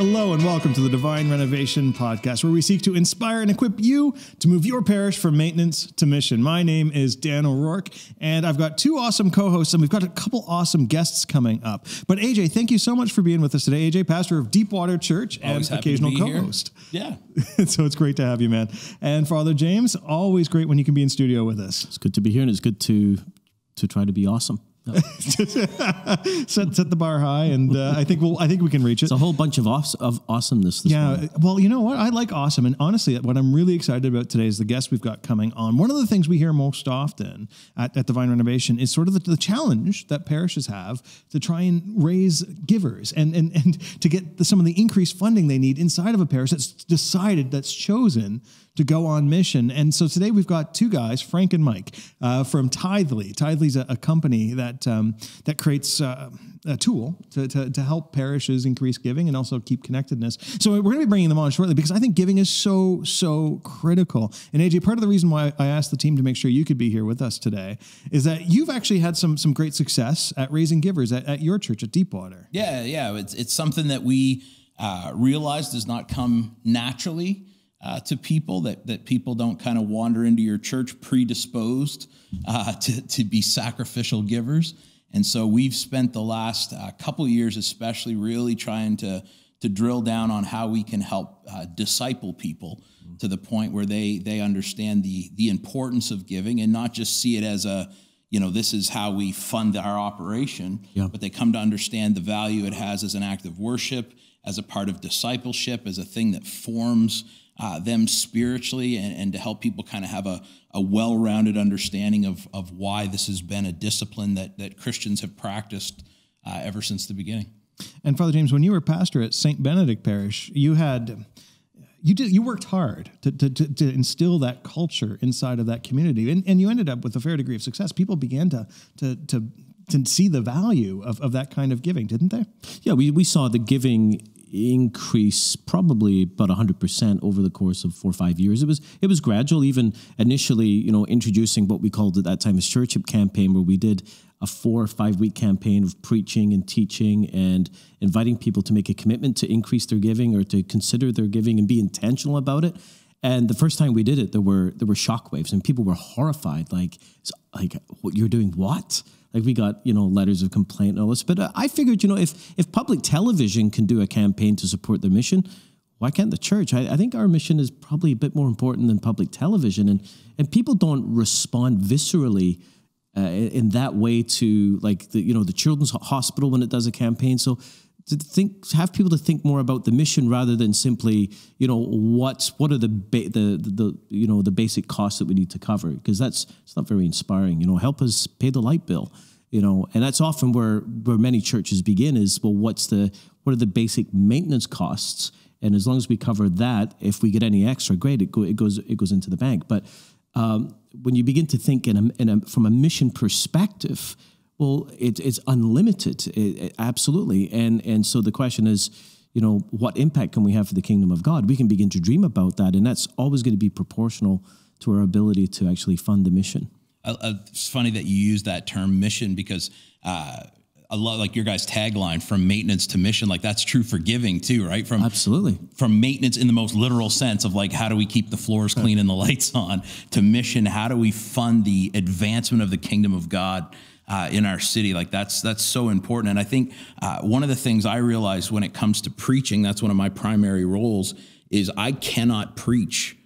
Hello and welcome to the Divine Renovation podcast, where we seek to inspire and equip you to move your parish from maintenance to mission. My name is Dan O'Rourke, and I've got two awesome co-hosts, and we've got a couple awesome guests coming up. But AJ, thank you so much for being with us today. AJ, pastor of Deepwater Church and occasional co-host. Here. Yeah. So it's great to have you, man. And Father James, always great when you can be in studio with us. It's good to be here, and it's good to try to be awesome. No. set the bar high, and I think we can reach it. It's a whole bunch of awesomeness. Yeah, morning. well, you know what? I like awesome, and honestly, what I'm really excited about today is the guest we've got coming on. One of the things we hear most often at Divine Renovation is sort of the challenge that parishes have to try and raise givers and to get some of the increased funding they need inside of a parish that's chosen to go on mission. And so today we've got two guys, Frank and Mike, from Tithely. Tithely's a company that creates a tool to help parishes increase giving and also keep connectedness. So we're going to be bringing them on shortly because I think giving is so critical. And AJ, part of the reason why I asked the team to make sure you could be here with us today is that you've actually had some great success at raising givers at your church at Deepwater. Yeah. It's something that we realized does not come naturally to people, that people don't kind of wander into your church predisposed to be sacrificial givers. And so we've spent the last couple of years especially really trying to drill down on how we can help disciple people to the point where they understand the importance of giving and not just see it as this is how we fund our operation, but they come to understand the value it has as an act of worship, as a part of discipleship, as a thing that forms them spiritually, and to help people kind of have a well-rounded understanding of why this has been a discipline that Christians have practiced ever since the beginning. And Father James, when you were pastor at St. Benedict Parish, you worked hard to instill that culture inside of that community, and you ended up with a fair degree of success. People began to see the value of that kind of giving, didn't they? Yeah, we saw the giving increase probably about 100% over the course of 4 or 5 years. It was gradual, even initially, introducing what we called at that time a stewardship campaign, where we did a 4 or 5 week campaign of preaching and teaching and inviting people to make a commitment to increase their giving or to consider their giving and be intentional about it. And the first time we did it, there were shockwaves, and people were horrified, like what you're doing, what? Like we got, letters of complaint and all this. But I figured, if public television can do a campaign to support their mission, why can't the church? I think our mission is probably a bit more important than public television. And people don't respond viscerally in that way to the Children's Hospital when it does a campaign. So have people to think more about the mission rather than simply, what are the basic costs that we need to cover, because it's not very inspiring. Help us pay the light bill, and that's often where many churches begin is, well, what are the basic maintenance costs? And as long as we cover that, if we get any extra, great, it goes into the bank. But when you begin to think from a mission perspective, well, it's unlimited, absolutely. And so the question is, what impact can we have for the kingdom of God? We can begin to dream about that, and that's always going to be proportional to our ability to actually fund the mission. It's funny that you use that term mission, because a lot like your guys' tagline, from maintenance to mission, like that's true for giving too, right? Absolutely. From maintenance in the most literal sense of like, how do we keep the floors clean and the lights on, to mission, how do we fund the advancement of the kingdom of God in our city? Like that's so important. And I think one of the things I realized when it comes to preaching, that's one of my primary roles, is I cannot preach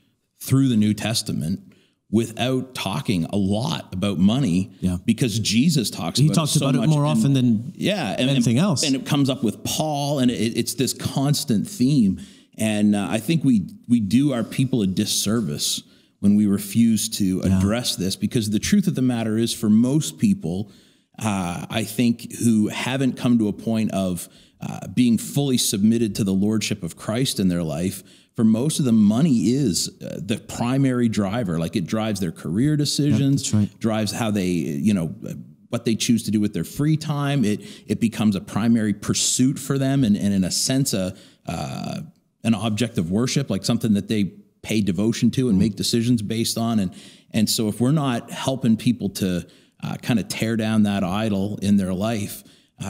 through the New Testament without talking a lot about money, because Jesus talks about it so much. He talks about it more often than anything else. And it comes up with Paul, and it's this constant theme. And I think we do our people a disservice when we refuse to address this, because the truth of the matter is, for most people, I think, who haven't come to a point of being fully submitted to the lordship of Christ in their life, for most of them, money is the primary driver. Like it drives their career decisions, drives how they, what they choose to do with their free time. It becomes a primary pursuit for them, and in a sense, an object of worship, like something that they pay devotion to and make decisions based on. And so if we're not helping people to kind of tear down that idol in their life,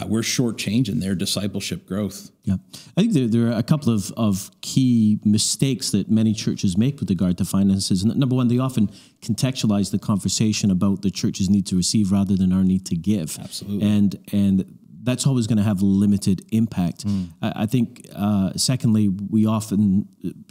we're shortchanging their discipleship growth. Yeah, I think there are a couple of key mistakes that many churches make with regard to finances. Number one, they often contextualize the conversation about the church's need to receive rather than our need to give. Absolutely. And that's always going to have limited impact. I think, secondly,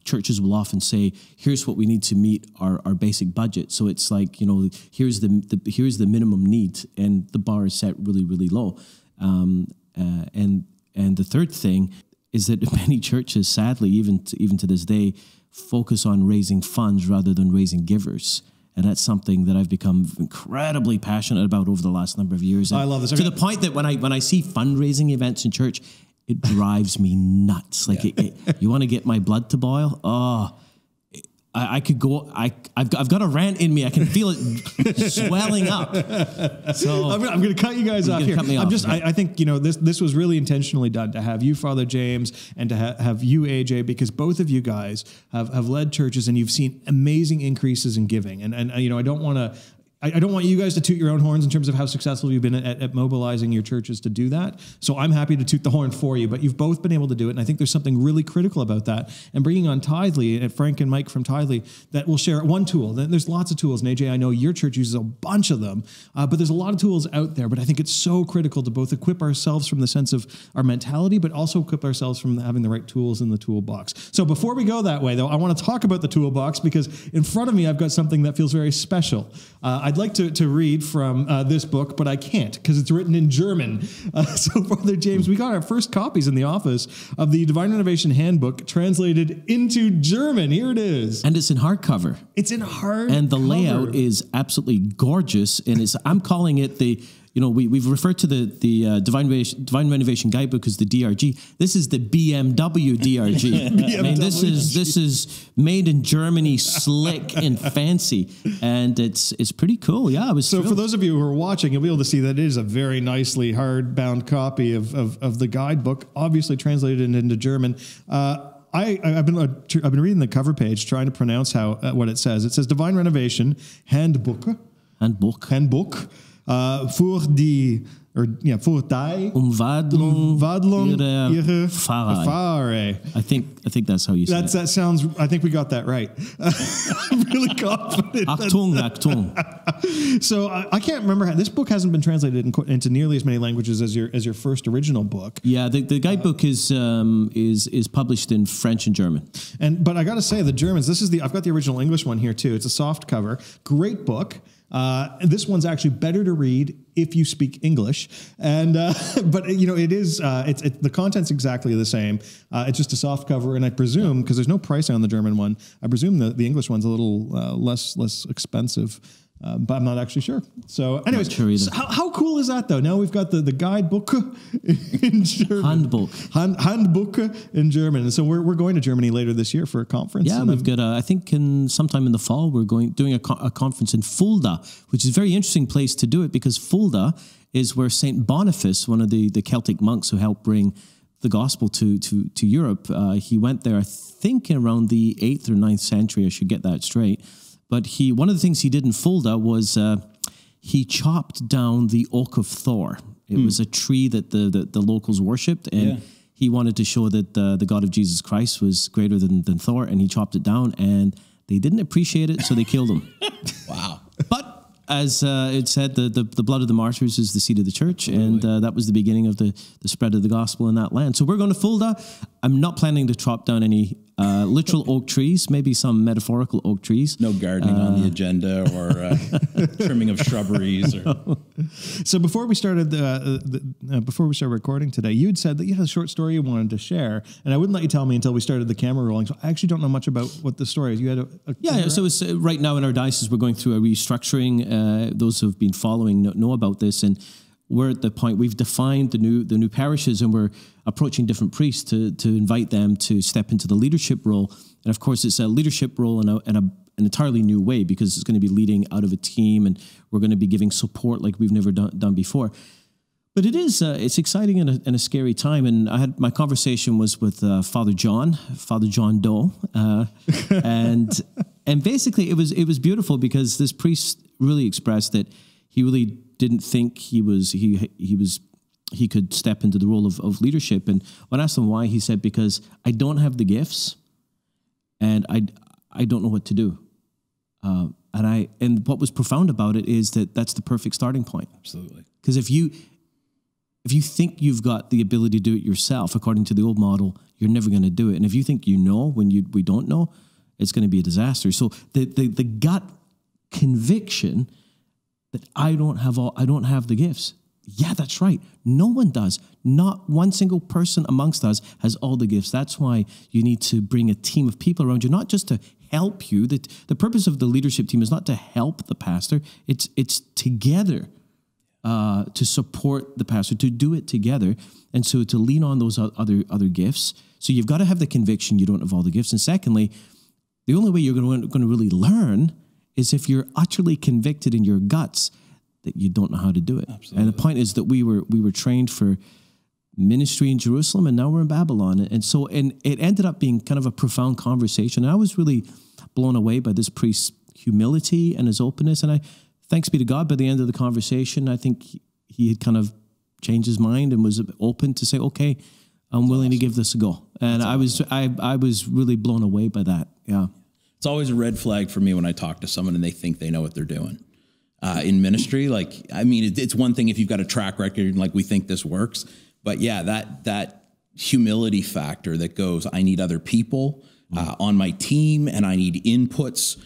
churches will often say, here's what we need to meet our basic budget. So it's like, here's the minimum need, and the bar is set really, really low. And the third thing is that many churches, sadly, even to this day, focus on raising funds rather than raising givers. And that's something that I've become incredibly passionate about over the last number of years. And I love this. To the point that when I see fundraising events in church, it drives me nuts. Like, you want to get my blood to boil? Oh, I could go. I've got a rant in me. I can feel it swelling up. So I'm going to cut you guys off here. I think this was really intentionally done to have you, Father James, and to have you, AJ, because both of you guys have led churches and you've seen amazing increases in giving. And I don't want to. I don't want you guys to toot your own horns in terms of how successful you've been at mobilizing your churches to do that. So I'm happy to toot the horn for you, but you've both been able to do it. And I think there's something really critical about that. And bringing on Tithely, Frank and Mike from Tithely, that will share one tool. There's lots of tools. And AJ, I know your church uses a bunch of them, but there's a lot of tools out there. But I think it's so critical to both equip ourselves from the sense of our mentality, but also equip ourselves from having the right tools in the toolbox. So before we go that way, though, I want to talk about the toolbox because in front of me, I've got something that feels very special. I'd like to read from this book, but I can't because it's written in German. So, Father James, we got our first copies in the office of the Divine Renovation Handbook translated into German. Here it is. And it's in hardcover. It's in hardcover. And the layout is absolutely gorgeous. And I'm calling it we've referred to the Divine Renovation Guidebook as the DRG. This is the BMW DRG. BMW I mean, this is made in Germany, slick and fancy, and it's pretty cool. Yeah, I was so thrilled. For those of you who are watching, you'll be able to see that it is a very nicely hardbound copy of the guidebook, obviously translated into German. I've been reading the cover page, trying to pronounce what it says. It says Divine Renovation Handbook. Für die Umwandlung ihrer Pfarrei. I think that's how you say it. That sounds. I think we got that right. I'm really confident. Achtung. So I can't remember this book hasn't been translated into nearly as many languages as your first original book. Yeah, the guidebook is published in French and German. But I got to say, the Germans. I've got the original English one here too. It's a soft cover, great book. And this one's actually better to read if you speak English. And but it is the content's exactly the same. It's just a soft cover, and I presume because there's no pricing on the German one, I presume the English one's a little less expensive. But I'm not actually sure. So, anyways, sure how cool is that, though? Now we've got the guidebook in German. Handbook in German. And so we're going to Germany later this year for a conference. Yeah, we've got, I think sometime in the fall, we're doing a conference in Fulda, which is a very interesting place to do it because Fulda is where St. Boniface, one of the Celtic monks who helped bring the gospel to Europe, he went there, I think, around the 8th or 9th century. I should get that straight. But one of the things he did in Fulda was he chopped down the Oak of Thor. It was a tree that the locals worshipped, and he wanted to show that the God of Jesus Christ was greater than Thor, and he chopped it down, and they didn't appreciate it, so they killed him. Wow. But as it said, the blood of the martyrs is the seed of the church, and that was the beginning of the spread of the gospel in that land. So we're going to Fulda. I'm not planning to chop down any literal oak trees, maybe some metaphorical oak trees. No gardening on the agenda or trimming of shrubberies. So before we started recording today, you had said that you had a short story you wanted to share, and I wouldn't let you tell me until we started the camera rolling. So I actually don't know much about what the story is. You had So it's, right now in our diocese, we're going through a restructuring. Those who have been following know about this, and we're at the point we've defined the new parishes, and we're approaching different priests to invite them to step into the leadership role. And of course, it's a leadership role in an entirely new way because it's going to be leading out of a team, and we're going to be giving support like we've never done before. But it is it's exciting and a scary time. And my conversation was with Father John Doe, and basically it was beautiful because this priest really expressed that he really didn't think he was he could step into the role of leadership. And when I asked him why, he said, because I don't have the gifts and I don't know what to do. And what was profound about it is that that's the perfect starting point. Absolutely. Because if you think you've got the ability to do it yourself, according to the old model, you're never going to do it. And if you think you know when we don't know, it's going to be a disaster. So the gut conviction that I don't have the gifts. Yeah, that's right. No one does. Not one single person amongst us has all the gifts. That's why you need to bring a team of people around you, not just to help you. The purpose of the leadership team is not to help the pastor. It's together to support the pastor, to do it together. And so to lean on those other gifts. So you've got to have the conviction you don't have all the gifts. And secondly, the only way you're going to really learn is if you're utterly convicted in your guts that you don't know how to do it. Absolutely. And the point is that we were trained for ministry in Jerusalem, and now we're in Babylon. And it ended up being kind of a profound conversation. And I was really blown away by this priest's humility and his openness. And thanks be to God, by the end of the conversation, I think he had kind of changed his mind and was open to say, okay, I'm willing to give this a go. And I was really blown away by that. Yeah. It's always a red flag for me when I talk to someone and they think they know what they're doing. In ministry, it's one thing if you've got a track record and we think this works, but yeah, that humility factor that goes, I need other people on my team, and I need inputs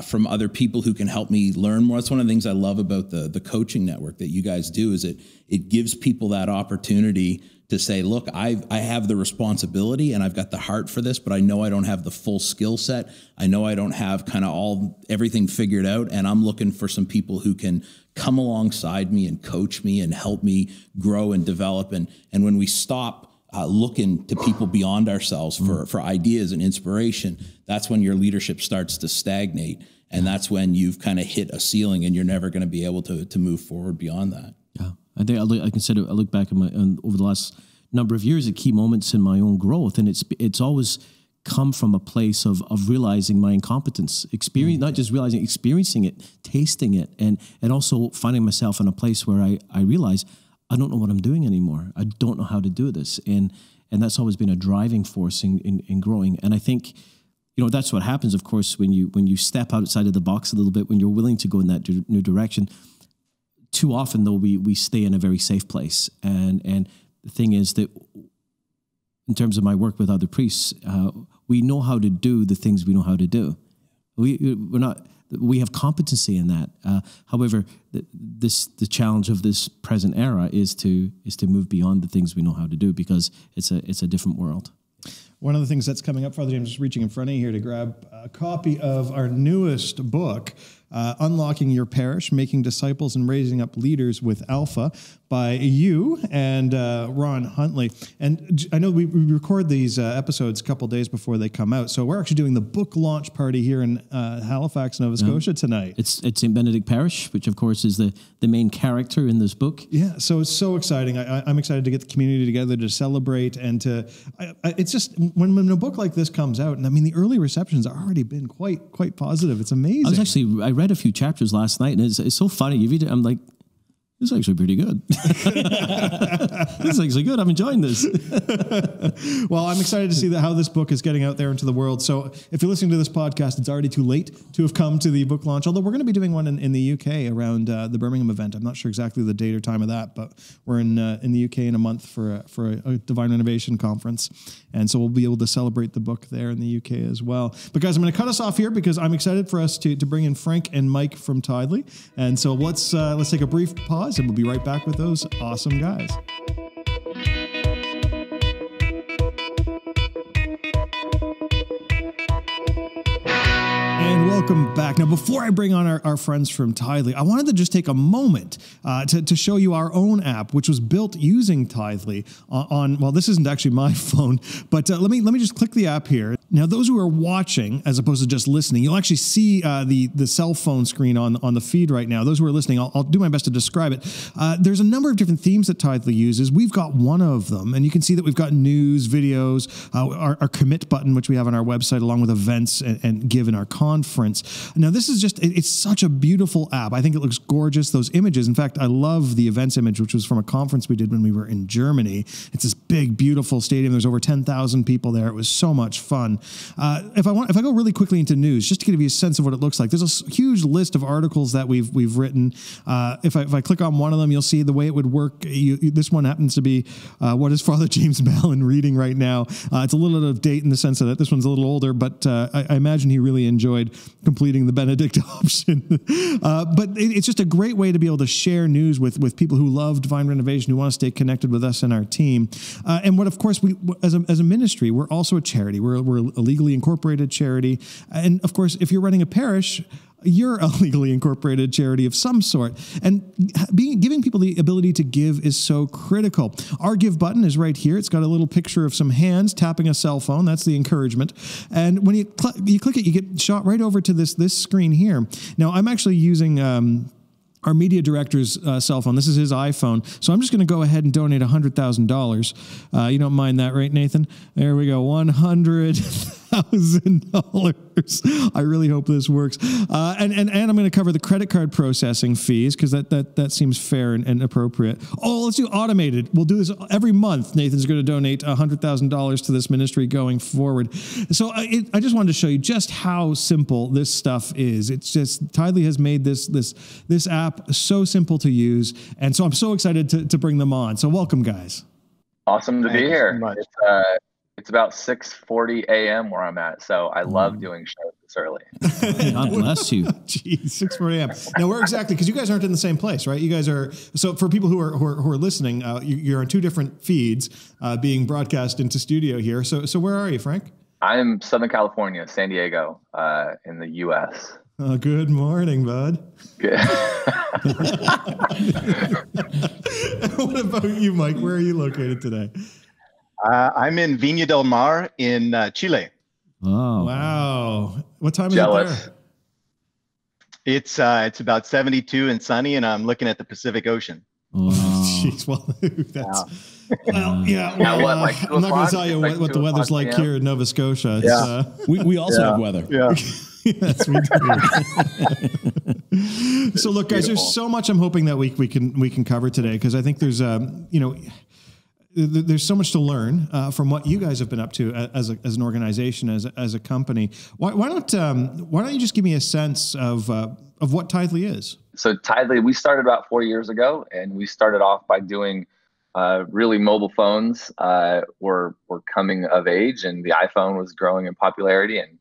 from other people who can help me learn more. That's one of the things I love about the coaching network that you guys do, is it gives people that opportunity to say, look, I have the responsibility and I've got the heart for this, but I know I don't have the full skill set. I know I don't have kind of everything figured out, and I'm looking for some people who can come alongside me and coach me and help me grow and develop. And when we stop looking to people beyond ourselves for ideas and inspiration, that's when your leadership starts to stagnate. And that's when you've kind of hit a ceiling and you're never going to be able to move forward beyond that. Yeah. I think I look back over the last number of years at key moments in my own growth, and it's always come from a place of realizing my incompetence, not just realizing, experiencing it, tasting it, and also finding myself in a place where I realize I don't know what I'm doing anymore. I don't know how to do this, and that's always been a driving force in growing. And I think, that's what happens, of course, when you step outside of the box a little bit, when you're willing to go in that new direction. Too often, though, we stay in a very safe place. And the thing is that in terms of my work with other priests, we know how to do the things we know how to do. We have competency in that. However, the challenge of this present era is to move beyond the things we know how to do, because it's a different world. One of the things that's coming up, Father James, just reaching in front of you here to grab a copy of our newest book, Unlocking Your Parish, Making Disciples and Raising Up Leaders with Alpha, by you and Ron Huntley. And I know we record these episodes a couple days before they come out, so we're actually doing the book launch party here in Halifax, Nova Scotia tonight. It's St. Benedict Parish, which of course is the main character in this book. Yeah, so it's so exciting. I'm excited to get the community together to celebrate, and it's just when a book like this comes out, and I mean the early receptions have already been quite positive. It's amazing. I read a few chapters last night, and it's so funny. You read it, I'm like, this is actually pretty good. This is actually good. I'm enjoying this. Well, I'm excited to see how this book is getting out there into the world. So if you're listening to this podcast, it's already too late to have come to the book launch, although we're going to be doing one in the UK around the Birmingham event. I'm not sure exactly the date or time of that, but we're in the UK in a month for a Divine Renovation conference. And so we'll be able to celebrate the book there in the UK as well. But guys, I'm going to cut us off here because I'm excited for us to bring in Frank and Mike from Tithely. And so let's take a brief pause, and we'll be right back with those awesome guys. And welcome back. Now, before I bring on our friends from Tithely, I wanted to just take a moment to show you our own app, which was built using Tithely on well, this isn't actually my phone, but let me just click the app here. Now, those who are watching, as opposed to just listening, you'll actually see the cell phone screen on the feed right now. Those who are listening, I'll do my best to describe it. There's a number of different themes that Tithely uses. We've got one of them, and you can see that we've got news, videos, our commit button, which we have on our website, along with events and give in our conference. Now, this is it's such a beautiful app. I think it looks gorgeous, those images. In fact, I love the events image, which was from a conference we did when we were in Germany. It's this big, beautiful stadium. There's over 10,000 people there. It was so much fun. If I go really quickly into news, just to give you a sense of what it looks like, there's a huge list of articles that we've written. If I click on one of them, you'll see the way it would work. This one happens to be what is Father James Mallon reading right now. It's a little out of date in the sense that this one's a little older, but I imagine he really enjoyed completing the Benedict option. But it's just a great way to be able to share news with people who love Divine Renovation, who want to stay connected with us and our team. And what, of course, we as a ministry, we're also a charity. We're a legally incorporated charity. And of course, if you're running a parish, you're a legally incorporated charity of some sort. And giving people the ability to give is so critical. Our give button is right here. It's got a little picture of some hands tapping a cell phone. That's the encouragement. And when you click it, you get shot right over to this screen here. Now, I'm actually using our media director's cell phone. This is his iPhone. So I'm just going to go ahead and donate $100,000. You don't mind that, right, Nathan? There we go. $100,000. I really hope this works. And I'm going to cover the credit card processing fees because that seems fair and appropriate. Oh, let's do automated. We'll do this every month. Nathan's going to donate $100,000 to this ministry going forward. So I just wanted to show you just how simple this stuff is. It's just Tithely has made this app so simple to use, and so I'm so excited to bring them on. So welcome, guys. Awesome to be here. It's about 6:40 a.m. where I'm at, so I love doing shows this early. God bless you. Jeez, 6:40 a.m. Now, where exactly? Because you guys aren't in the same place, right? You guys are. So for people who are listening, you're on two different feeds being broadcast into studio here. So where are you, Frank? I'm Southern California, San Diego, in the U.S. Good morning, bud. Good. What about you, Mike? Where are you located today? I'm in Viña del Mar in Chile. Oh, wow! What time is Jealous. it It's about 72 and sunny, and I'm looking at the Pacific Ocean. wow. Jeez, well, that's yeah. Now what, like I'm not going to 2 tell you o'clock? what the weather's like PM? here in Nova Scotia. It's, Yeah. We also have weather. Yeah. yes, we do. So look, guys, there's so much I'm hoping that we can cover today, because I think there's there's so much to learn from what you guys have been up to as an organization, as a company. Why don't you just give me a sense of what Tithely is? So Tithely, we started about 4 years ago, and we started off by doing really mobile phones were coming of age, and the iPhone was growing in popularity, and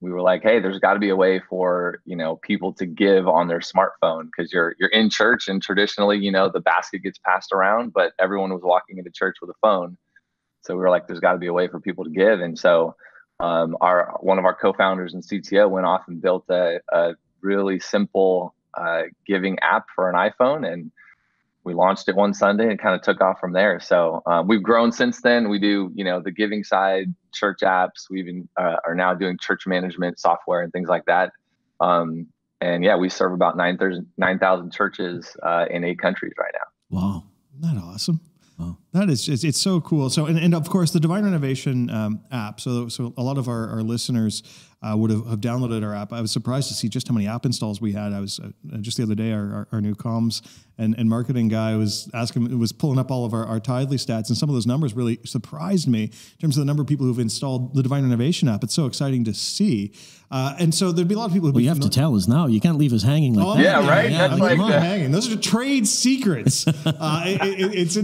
we were like, hey, there's got to be a way for people to give on their smartphone, because you're in church, and traditionally the basket gets passed around, but everyone was walking into church with a phone. So we were like, there's got to be a way for people to give. And so one of our co-founders and CTO went off and built a really simple giving app for an iPhone, and we launched it one Sunday and kind of took off from there. So we've grown since then. We do, the giving side, church apps. We even are now doing church management software and things like that. And yeah, we serve about 9,000 churches in 8 countries right now. Wow. Isn't that awesome? Wow. That is, it's so cool. So, and of course, the Divine Renovation app. So a lot of our listeners would have downloaded our app. I was surprised to see just how many app installs we had. I was just the other day, our new comms and marketing guy was pulling up all of our Tithely stats, and some of those numbers really surprised me in terms of the number of people who've installed the Divine Renovation app. It's so exciting to see. And so there'd be a lot of people. Well, you have to tell us now. You can't leave us hanging like that. Yeah, right. Yeah, That's like hanging. Those are trade secrets. It's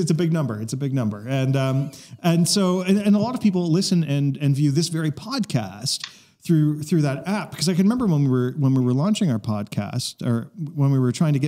a big number. It's a big number. And so a lot of people listen and view this very podcast through that app, because I can remember when we were launching our podcast, or when we were trying to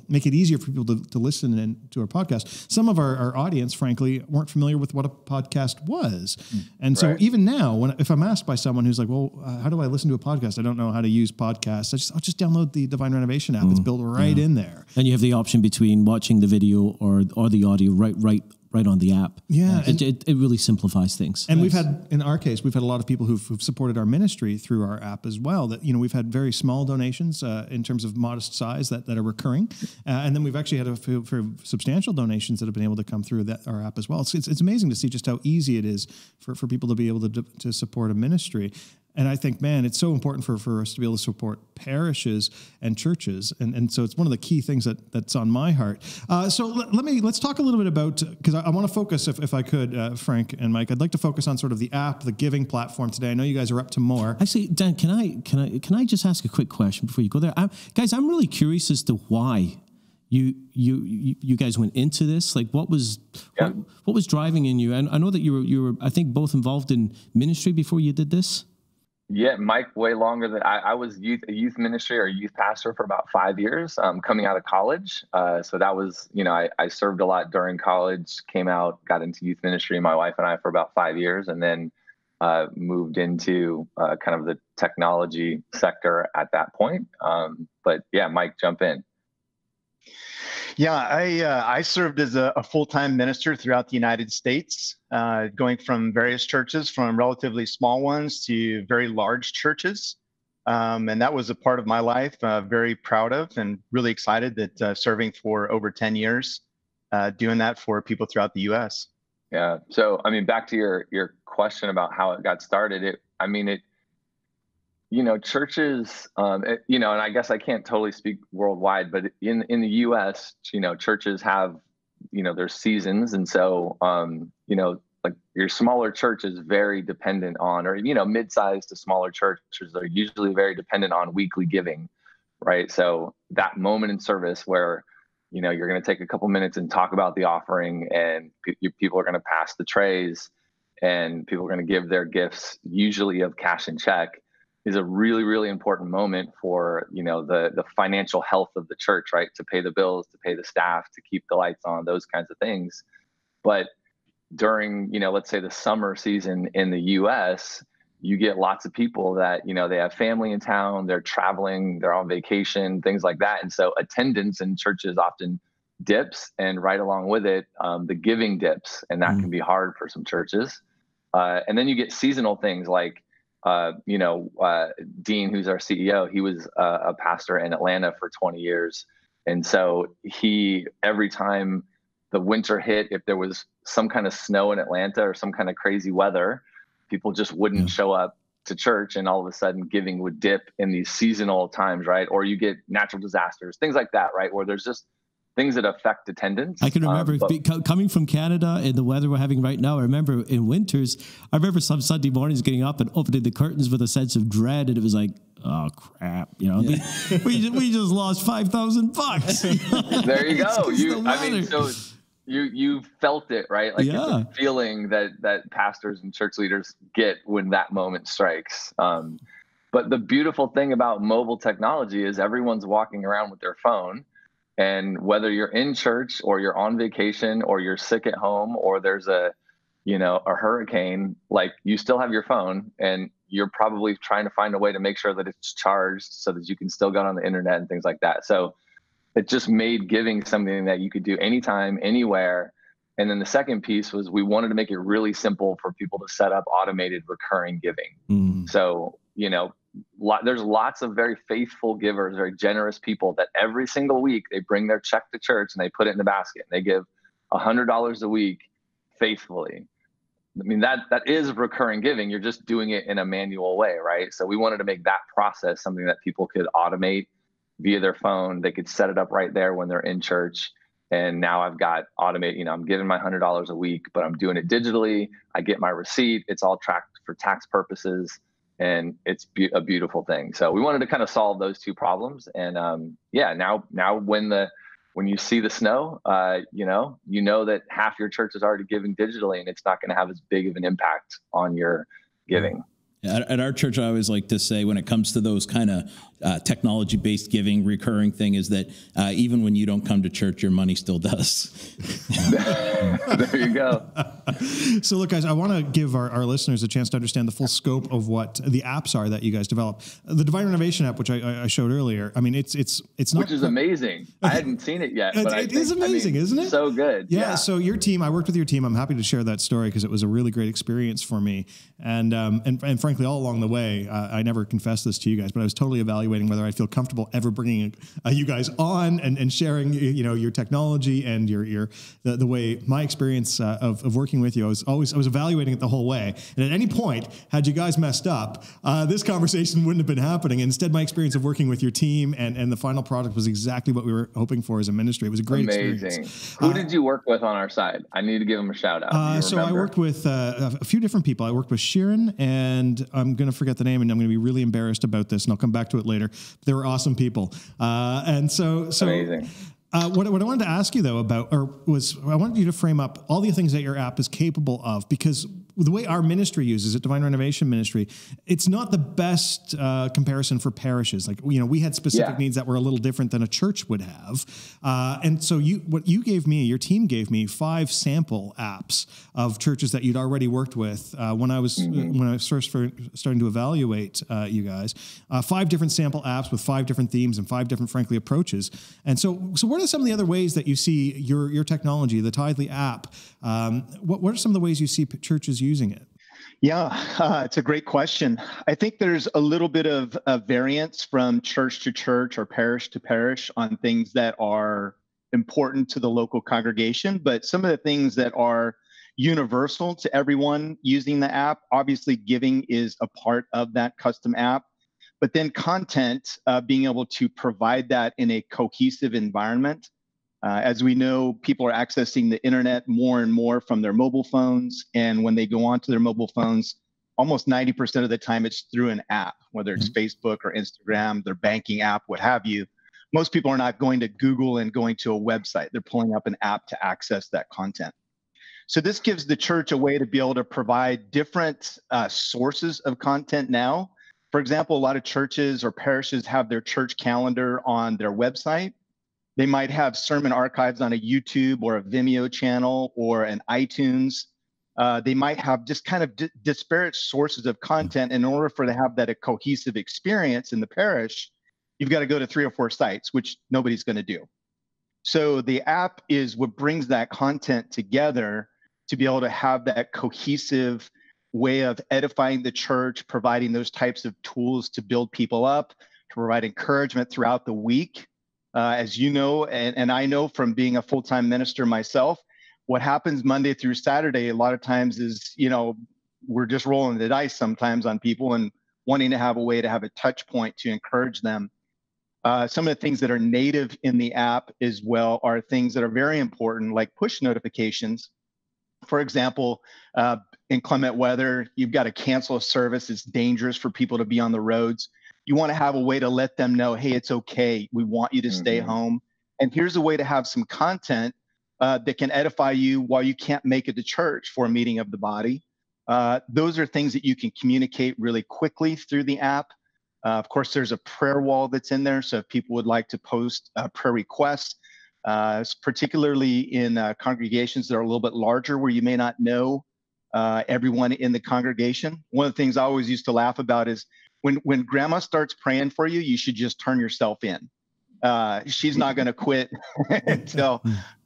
make it easier for people to listen to our podcast. Some of our audience, frankly, weren't familiar with what a podcast was, and so even now, if I'm asked by someone who's like, "Well, how do I listen to a podcast? I don't know how to use podcasts," I'll just download the Divine Renovation app. It's built right in there, And you have the option between watching the video or the audio right right on the app. Yeah, It really simplifies things. And we've had, in our case, we've had a lot of people who've supported our ministry through our app as well. That, you know, we've had very small donations in terms of modest size that are recurring, and then we've actually had a few for substantial donations that have been able to come through our app as well. It's amazing to see just how easy it is for people to be able to support a ministry. And I think, man, it's so important for us to be able to support parishes and churches. And so it's one of the key things that's on my heart. So let's talk a little bit about, because I want to focus, if I could, Frank and Mike, I'd like to focus on sort of the app, the giving platform today. I know you guys are up to more. Actually, Dan, can I just ask a quick question before you go there? Guys, I'm really curious as to why you guys went into this. Like, what was driving in you? And I know that you were, I think, both involved in ministry before you did this. Yeah, Mike, way longer than I was a youth ministry or youth pastor for about 5 years, coming out of college. So that was, you know, I served a lot during college, came out, got into youth ministry, my wife and I, for about 5 years, and then moved into kind of the technology sector at that point. But yeah, Mike, jump in. Yeah, I served as a full-time minister throughout the United States, going from various churches, from relatively small ones to very large churches. And that was a part of my life, very proud of and really excited that serving for over 10 years, doing that for people throughout the U.S. Yeah. So, I mean, back to your question about how it got started, you know, churches, you know, and I guess I can't totally speak worldwide, but in the U.S., you know, churches have, you know, their seasons. And so, you know, like your smaller church is very dependent on, or, you know, mid-sized to smaller churches are usually very dependent on weekly giving, right? So that moment in service where, you know, you're going to take a couple minutes and talk about the offering, and people are going to pass the trays, and people are going to give their gifts, usually of cash and check, is a really, really important moment for, you know, the financial health of the church, right? To pay the bills, to pay the staff, to keep the lights on, those kinds of things. But during, you know, let's say the summer season in the US, you get lots of people that, you know, they have family in town, they're traveling, they're on vacation, things like that. And so attendance in churches often dips, and right along with it, the giving dips, and that can be hard for some churches. And then you get seasonal things like, you know, Dean, who's our CEO, he was a pastor in Atlanta for 20 years. And so every time the winter hit, if there was some kind of snow in Atlanta or some kind of crazy weather, people just wouldn't show up to church, and all of a sudden giving would dip in these seasonal times, right? Or you get natural disasters, things like that, right? Where there's just things that affect attendance. I can remember coming from Canada and the weather we're having right now. I remember in winters, I remember some Sunday mornings getting up and opening the curtains with a sense of dread, and it was like, oh crap, you know, we just lost $5,000. There you go. I mean, so you felt it, right? Like it's a feeling that pastors and church leaders get when that moment strikes. But the beautiful thing about mobile technology is everyone's walking around with their phone. And whether you're in church or you're on vacation or you're sick at home or there's a hurricane, like you still have your phone, and you're probably trying to find a way to make sure that it's charged so that you can still get on the internet and things like that. So it just made giving something that you could do anytime, anywhere. And then the second piece was we wanted to make it really simple for people to set up automated recurring giving. So, you know, there's lots of very faithful givers, very generous people that every single week they bring their check to church and they put it in the basket and they give $100 a week faithfully. I mean, that is recurring giving. You're just doing it in a manual way, right? So we wanted to make that process something that people could automate via their phone. They could set it up right there when they're in church. And now I've got automate, you know, I'm giving my $100 a week, but I'm doing it digitally. I get my receipt. It's all tracked for tax purposes. And it's a beautiful thing. So we wanted to kind of solve those two problems. And now when you see the snow, you know that half your church is already giving digitally, and it's not going to have as big of an impact on your giving. At our church, I always like to say, when it comes to those kind of technology-based giving, recurring thing, is that even when you don't come to church, your money still does. There you go. So look, guys, I want to give our listeners a chance to understand the full scope of what the apps are that you guys develop. The Divine Renovation app, which I showed earlier, I mean, it's not... Which is amazing. I hadn't seen it yet, but it is amazing, isn't it? So good. Yeah. So your team, I worked with your team. I'm happy to share that story because it was a really great experience for me. And frankly, all along the way, I never confessed this to you guys, but I was totally evaluating whether I feel comfortable ever bringing you guys on and sharing, your technology and the way my experience of working with you. I was evaluating it the whole way. And at any point, had you guys messed up, this conversation wouldn't have been happening. Instead, my experience of working with your team and the final product was exactly what we were hoping for as a ministry. It was a great experience. Who did you work with on our side? I need to give them a shout out. So I worked with a few different people. I worked with Sheeran, and I'm going to forget the name, and I'm going to be really embarrassed about this, and I'll come back to it later. They were awesome people. And so amazing. What I wanted to ask you though I wanted you to frame up all the things that your app is capable of, because the way our ministry uses it, Divine Renovation Ministry, it's not the best comparison for parishes. Like, we had specific needs that were a little different than a church would have. And so your team gave me 5 sample apps of churches that you'd already worked with when I was first starting to evaluate you guys. 5 different sample apps with 5 different themes and 5 different, frankly, approaches. And so what are some of the other ways that you see your technology, the Tithely app? What are some of the ways you see churches using it? Yeah, it's a great question. I think there's a little bit of variance from church to church or parish to parish on things that are important to the local congregation, but some of the things that are universal to everyone using the app, obviously giving is a part of that custom app, but then content, being able to provide that in a cohesive environment. As we know, people are accessing the internet more and more from their mobile phones. And when they go onto their mobile phones, almost 90% of the time it's through an app, whether it's Facebook or Instagram, their banking app, what have you. Most people are not going to Google and going to a website. They're pulling up an app to access that content. So this gives the church a way to be able to provide different sources of content now. For example, a lot of churches or parishes have their church calendar on their website. They might have sermon archives on a YouTube or a Vimeo channel or an iTunes. They might have just kind of disparate sources of content. In order for to have that a cohesive experience in the parish, you've got to go to 3 or 4 sites, which nobody's going to do. So the app is what brings that content together to be able to have that cohesive way of edifying the church, providing those types of tools to build people up, to provide encouragement throughout the week. As you know, and I know from being a full-time minister myself, what happens Monday through Saturday a lot of times is, we're just rolling the dice sometimes on people and wanting to have a way to have a touch point to encourage them. Some of the things that are native in the app as well are things that are very important, like push notifications. For example, inclement weather, you've got to cancel a service. It's dangerous for people to be on the roads. You want to have a way to let them know, hey, it's okay. We want you to stay home. And here's a way to have some content that can edify you while you can't make it to church for a meeting of the body. Those are things that you can communicate really quickly through the app. Of course, there's a prayer wall that's in there. So if people would like to post prayer requests, particularly in congregations that are a little bit larger where you may not know everyone in the congregation. One of the things I always used to laugh about is when grandma starts praying for you, you should just turn yourself in. She's not going to quit until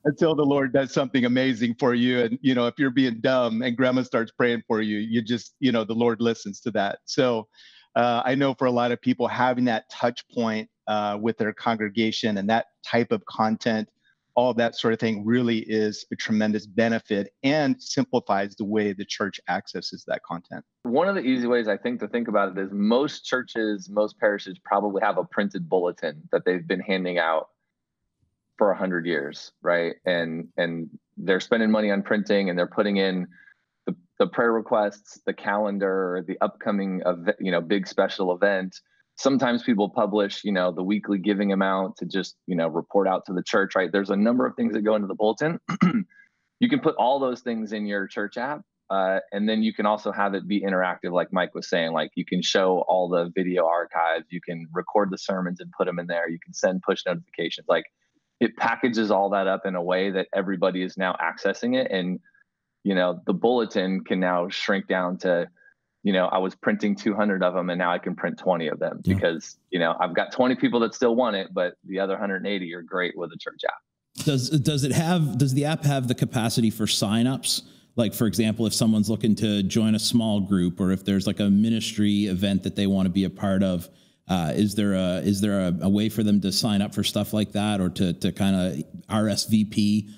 the Lord does something amazing for you. And, if you're being dumb and grandma starts praying for you, you just, the Lord listens to that. So I know for a lot of people, having that touch point with their congregation and that type of content, all of that sort of thing really is a tremendous benefit and simplifies the way the church accesses that content. One of the easy ways I think to think about it is most churches, most parishes probably have a printed bulletin that they've been handing out for 100 years, right? And they're spending money on printing, and they're putting in the prayer requests, the calendar, the upcoming big special event. Sometimes people publish, the weekly giving amount to just, report out to the church, right? There's a number of things that go into the bulletin. You can put all those things in your church app, And then you can also have it be interactive, like Mike was saying. Like you can show all the video archives, you can record the sermons and put them in there. You can send push notifications. Like it packages all that up in a way that everybody is now accessing it. And, the bulletin can now shrink down to, I was printing 200 of them and now I can print 20 of them because, I've got 20 people that still want it, but the other 180 are great with the church app. Does the app have the capacity for signups? Like, for example, if someone's looking to join a small group, or if there's like a ministry event that they want to be a part of, is there a way for them to sign up for stuff like that, or to kind of RSVP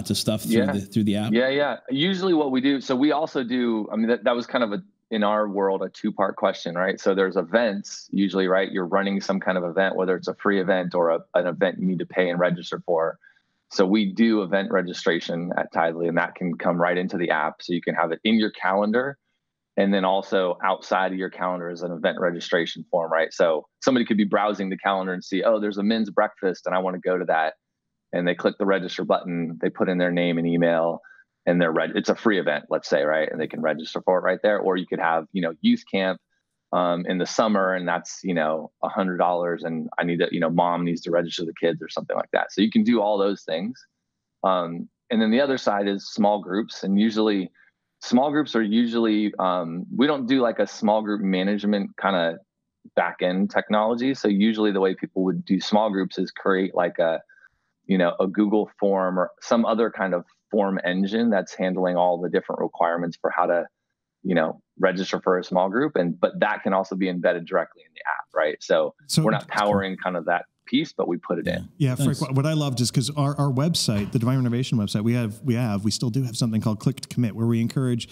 to stuff through the app? Yeah. Usually what we do, so we also do, that was kind of in our world, a two-part question, right? So there's events usually, right? You're running some kind of event, whether it's a free event or an event you need to pay and register for. So we do event registration at Tithely, and that can come right into the app. So you can have it in your calendar, and then also outside of your calendar is an event registration form, right? So somebody could be browsing the calendar and see, oh, there's a men's breakfast and I want to go to that. And they click the register button, they put in their name and email, and it's a free event, let's say, right? And they can register for it right there. Or you could have, youth camp in the summer, and that's, $100, and I need to, mom needs to register the kids or something like that. So you can do all those things. And then the other side is small groups. And usually small groups are we don't do like a small group management kind of back end technology. So usually the way people would do small groups is create like a Google form or some other kind of form engine that's handling all the different requirements for how to, register for a small group. But that can also be embedded directly in the app, right? So we're not powering kind of that piece, but we put it in. Yeah. Nice. Frank, what I loved is because our website, the Divine Renovation website, we still do have something called Click to Commit, where we encourage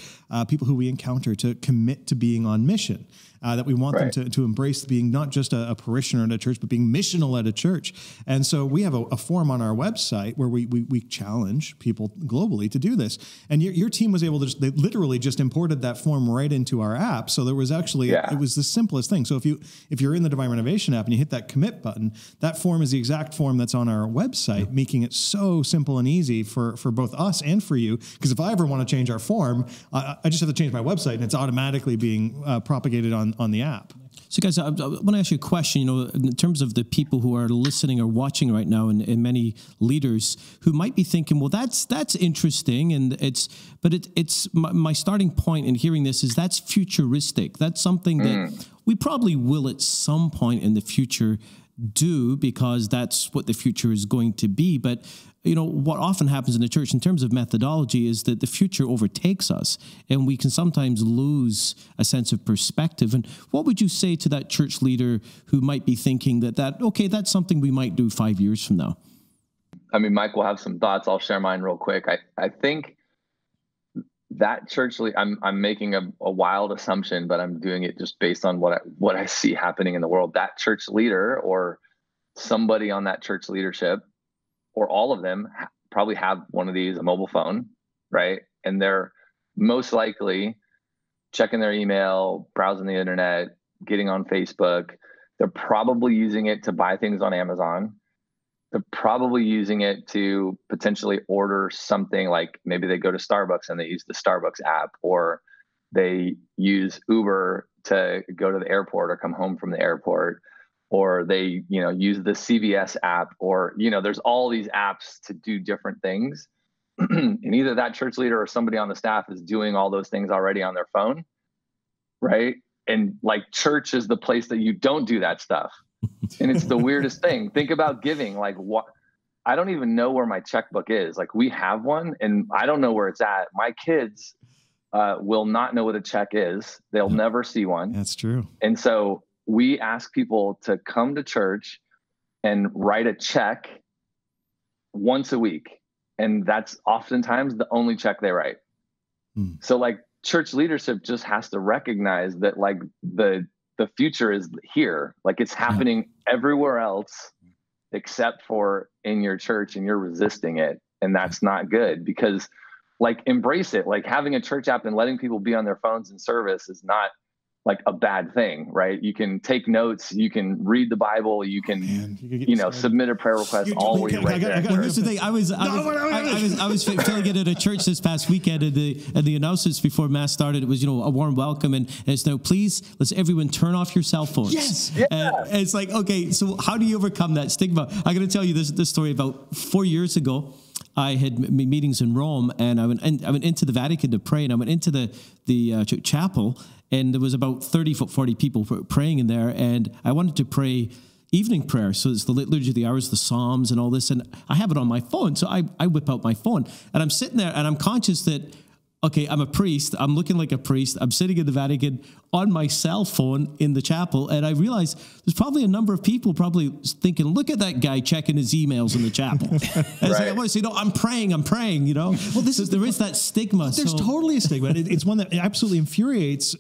people who we encounter to commit to being on mission. That we want them to embrace being not just a parishioner at a church, but being missional at a church. And so we have a form on our website where we challenge people globally to do this. And your team was able to they literally just imported that form right into our app. So there was actually, it was the simplest thing. So if you're in the Divine Renovation app and you hit that commit button, that form is the exact form that's on our website, making it so simple and easy for both us and for you. Because if I ever want to change our form, I just have to change my website and it's automatically being propagated on the app. So guys, I want to ask you a question, in terms of the people who are listening or watching right now, and many leaders who might be thinking, well, that's interesting. And it's my starting point in hearing this is that's futuristic. That's something that we probably will at some point in the future do, because that's what the future is going to be. But what often happens in the church in terms of methodology is that the future overtakes us, and we can sometimes lose a sense of perspective. And what would you say to that church leader who might be thinking that's something we might do 5 years from now? Mike will have some thoughts. I'll share mine real quick. I think that church leader, I'm making a wild assumption, but I'm doing it just based on what I see happening in the world. That church leader or somebody on that church leadership, or all of them, probably have one of these, a mobile phone, right? And they're most likely checking their email, browsing the internet, getting on Facebook. They're probably using it to buy things on Amazon. They're probably using it to potentially order something, like maybe they go to Starbucks and they use the Starbucks app, or they use Uber to go to the airport or come home from the airport, or they, use the CVS app, or, there's all these apps to do different things. And either that church leader or somebody on the staff is doing all those things already on their phone, right? And like church is the place that you don't do that stuff. And it's the weirdest thing. Think about giving. Like, what? I don't even know where my checkbook is. Like, we have one and I don't know where it's at. My kids will not know what a check is. They'll never see one. That's true. And so we ask people to come to church and write a check once a week. And that's oftentimes the only check they write. So like church leadership just has to recognize that like the future is here. Like it's happening everywhere else except for in your church, and you're resisting it. And that's not good, because like embrace it. Like having a church app and letting people be on their phones in service is not like a bad thing, right? You can take notes, you can read the Bible, you can, submit a prayer request all where you're right there. Here's the thing. I was filling it at a church this past weekend, and the announcements before Mass started, it was, a warm welcome, and it's now, please, let's everyone turn off your cell phones. Yes. Yeah. And it's like, okay, so how do you overcome that stigma? I'm going to tell you this story. About 4 years ago, I had meetings in Rome, and I went into the Vatican to pray, and I went into the chapel, and there was about 40 people praying in there, and I wanted to pray evening prayer. So it's the Liturgy of the Hours, the Psalms, and all this, and I have it on my phone. So I whip out my phone, and I'm sitting there, and I'm conscious that, okay, I'm a priest. I'm looking like a priest. I'm sitting in the Vatican on my cell phone in the chapel, and I realize there's probably a number of people probably thinking, look at that guy checking his emails in the chapel. And I want to say, no, I'm praying, Well, there is that stigma. There's totally a stigma. It's one that absolutely infuriates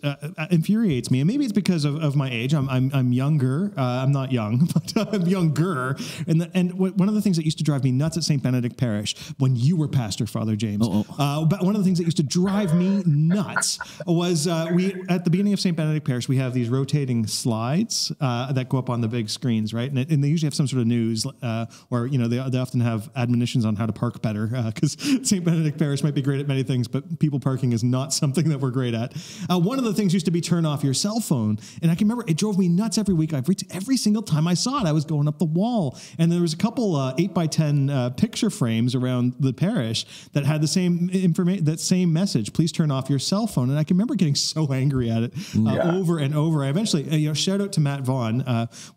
me, and maybe it's because of my age. I'm younger. I'm not young, but I'm younger. And one of the things that used to drive me nuts at St. Benedict Parish when you were pastor, Father James, but one of the things that used to drive me nuts was we at the beginning of St. Benedict Parish, we have these rotating slides that go up on the big screens, right? And they usually have some sort of news, or they often have admonitions on how to park better, because St. Benedict Parish might be great at many things, but people parking is not something that we're great at. One of the things used to be turn off your cell phone, and I can remember it drove me nuts every week. Every single time I saw it, I was going up the wall, and there was a couple 8x10 picture frames around the parish that had the same information, that same message: please turn off your cell phone. And I can remember getting so angry at it over and over. I eventually, shout out to Matt Vaughn.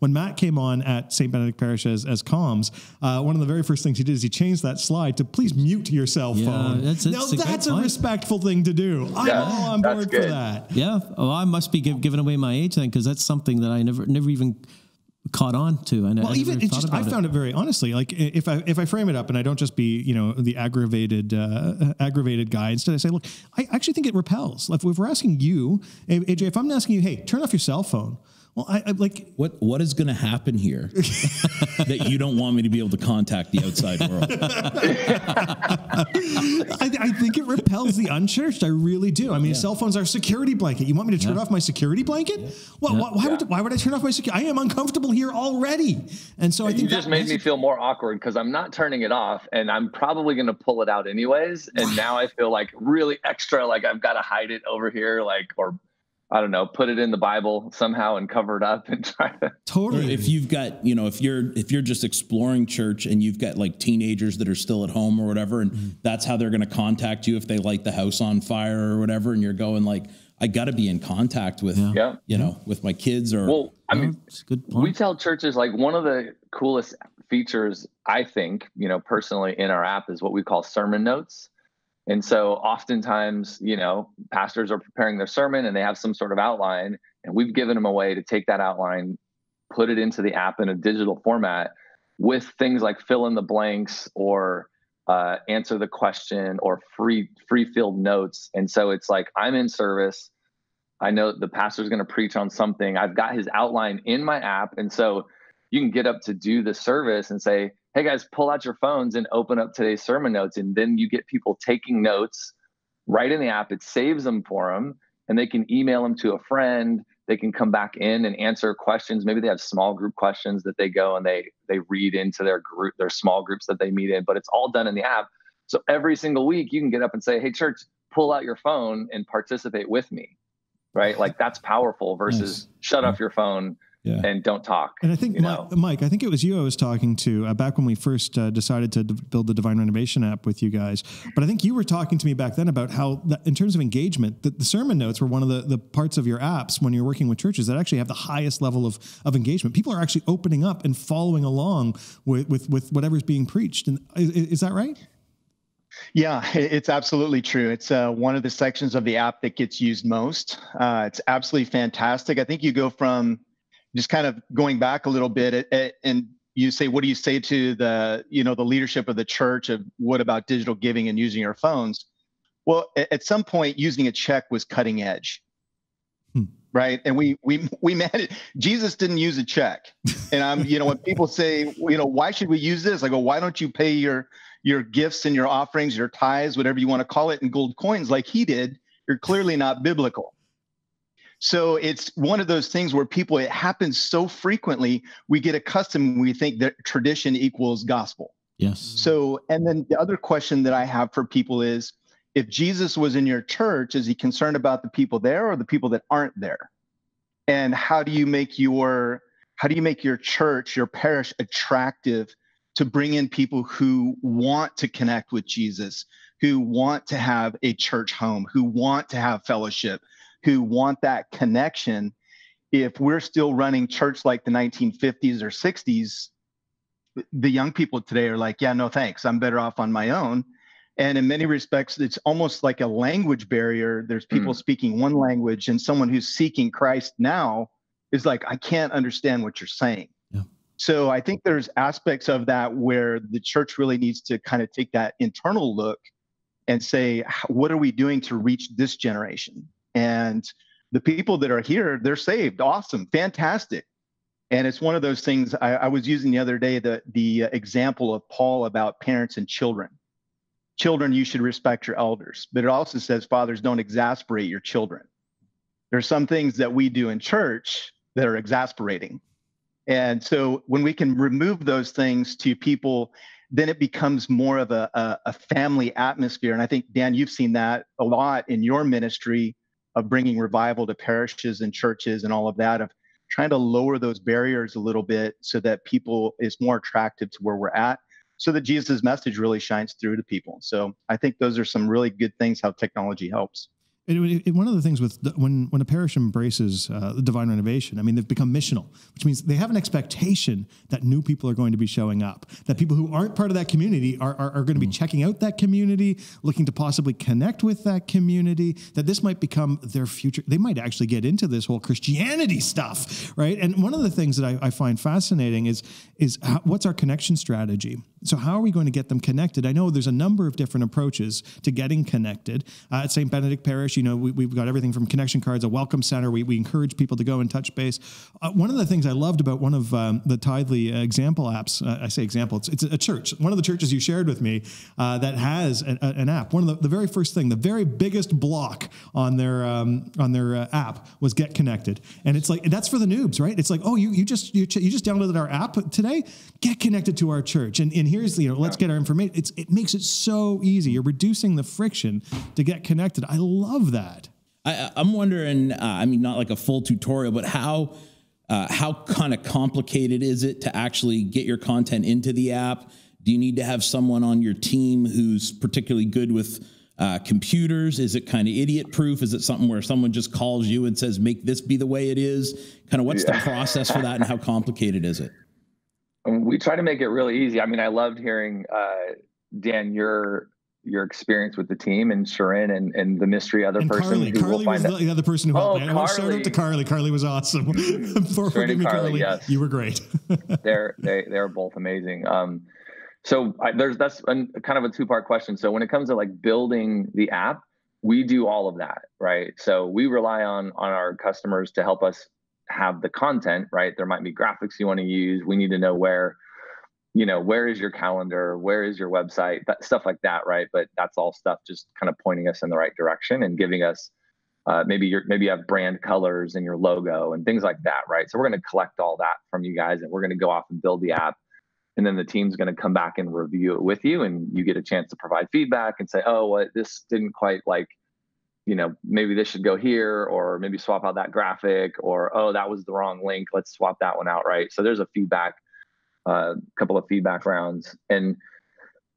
When Matt came on at St. Benedict Parish as comms, one of the very first things he did is he changed that slide to please mute your cell phone. That's a respectful thing to do. I'm all on board for that. Yeah. Oh, I must be giving away my age then, because that's something that I never even caught on to. And I found it very honestly, like if I frame it up and I don't just be, the aggravated guy, instead I say, look, I actually think it repels. If we're asking you, AJ, if I'm asking you, hey, turn off your cell phone. Well, I like what is going to happen here that you don't want me to be able to contact the outside world? I think it repels the unchurched. I really do. I mean, cell phones are a security blanket. You want me to turn off my security blanket? Well, why would I turn off my security? I am uncomfortable here already. And so I think you just made me feel more awkward, because I'm not turning it off, and I'm probably going to pull it out anyways. And now I feel like really extra, like I've got to hide it over here, or I don't know, put it in the Bible somehow and cover it up and try to. Totally. If you've got, if you're just exploring church and you've got like teenagers that are still at home or whatever, and that's how they're going to contact you if they light the house on fire or whatever, and you're going like, I got to be in contact with, with my kids or. Well, I mean, that's a good point. We tell churches, like, one of the coolest features, I think, personally in our app is what we call sermon notes. And so oftentimes, pastors are preparing their sermon and they have some sort of outline, and we've given them a way to take that outline, put it into the app in a digital format with things like fill in the blanks or answer the question or free field notes. And so it's like, I'm in service. I know the pastor's going to preach on something. I've got his outline in my app. And so you can get up to do the service and say, hey guys, pull out your phones and open up today's sermon notes. And then you get people taking notes right in the app. It saves them for them, and they can email them to a friend. They can come back in and answer questions. Maybe they have small group questions that they go and they read into their group, their small groups that they meet in, but it's all done in the app. So every single week you can get up and say, hey church, pull out your phone and participate with me, right? Like, that's powerful versus shut off your phone and don't talk. And I think, Mike, I think it was you I was talking to back when we first decided to build the Divine Renovation app with you guys. But I think you were talking to me back then about how, in terms of engagement, the sermon notes were one of the parts of your apps when you're working with churches that actually have the highest level of engagement. People are actually opening up and following along with whatever's being preached. And is that right? Yeah, it's absolutely true. It's one of the sections of the app that gets used most. It's absolutely fantastic. I think you go from just kind of going back a little bit and you say, what do you say to the leadership of the church of what about digital giving and using your phones? Well, at some point, using a check was cutting edge, right? And we managed. Jesus didn't use a check. And when people say, why should we use this? I go, why don't you pay your gifts and your offerings, your tithes, whatever you want to call it, in gold coins like he did? You're clearly not biblical. So it's one of those things where it happens so frequently, we get accustomed, we think that tradition equals gospel. Yes. So, and then the other question that I have for people is, if Jesus was in your church, is he concerned about the people there or the people that aren't there? And how do you make your church, your parish attractive to bring in people who want to connect with Jesus, who want to have a church home, who want to have fellowship, who want that connection? If we're still running church like the 1950s or 60s, the young people today are like, yeah, no, thanks. I'm better off on my own. And in many respects, it's almost like a language barrier. There's people speaking one language, and someone who's seeking Christ now is like, I can't understand what you're saying. Yeah. So I think there's aspects of that where the church really needs to kind of take that internal look and say, what are we doing to reach this generation? And the people that are here, they're saved. Awesome. Fantastic. And it's one of those things I was using the other day, the example of Paul about parents and children. Children, you should respect your elders. But it also says, fathers, don't exasperate your children. There's some things that we do in church that are exasperating. And so when we can remove those things to people, then it becomes more of a family atmosphere. And I think, Dan, you've seen that a lot in your ministry of bringing revival to parishes and churches and all of that, of trying to lower those barriers a little bit so that people is more attractive to where we're at, so that Jesus' message really shines through to people. So I think those are some really good things, how technology helps. One of the things with when a parish embraces divine renovation, I mean, they've become missional, which means they have an expectation that new people are going to be showing up, that people who aren't part of that community are going to be checking out that community, looking to possibly connect with that community, that this might become their future. They might actually get into this whole Christianity stuff, right? And one of the things that I find fascinating is what's our connection strategy? So how are we going to get them connected? I know there's a number of different approaches to getting connected. At St. Benedict Parish, you know, we've got everything from connection cards, a welcome center. We encourage people to go and touch base. One of the things I loved about one of the Tithely example apps, I say example, it's a church. One of the churches you shared with me that has an app. One of the very first thing, the very biggest block on their app was get connected. And it's like, that's for the noobs, right? It's like, oh, you just downloaded our app today? Get connected to our church. And here's, let's get our information. It makes it so easy. You're reducing the friction to get connected. I love that. I'm wondering, I mean, not like a full tutorial, but how kind of complicated is it to actually get your content into the app? Do you need to have someone on your team who's particularly good with computers? Is it kind of idiot proof? Is it something where someone just calls you and says, make this be the way it is? Kind of what's the process for that, and how complicated is it? We try to make it really easy. I mean, I loved hearing, Dan, your experience with the team, and Sharon and the mystery other and person. Carly was the other person who helped me. I want to shout out to Carly. Carly was awesome. Forgive me, Carly. Yes. You were great. They're both amazing. That's kind of a two-part question. So when it comes to like building the app, we do all of that, right? So we rely on our customers to help us have the content, right? There might be graphics you want to use. We need to know where is your calendar? Where is your website? Stuff like that, right? But that's all stuff just kind of pointing us in the right direction and giving us maybe you have brand colors in your logo and things like that, right? So we're going to collect all that from you guys, and we're going to go off and build the app. And then the team's going to come back and review it with you, and you get a chance to provide feedback and say, oh, well, this didn't quite maybe this should go here, or maybe swap out that graphic, or, oh, that was the wrong link. Let's swap that one out, right? So there's a couple of feedback rounds. And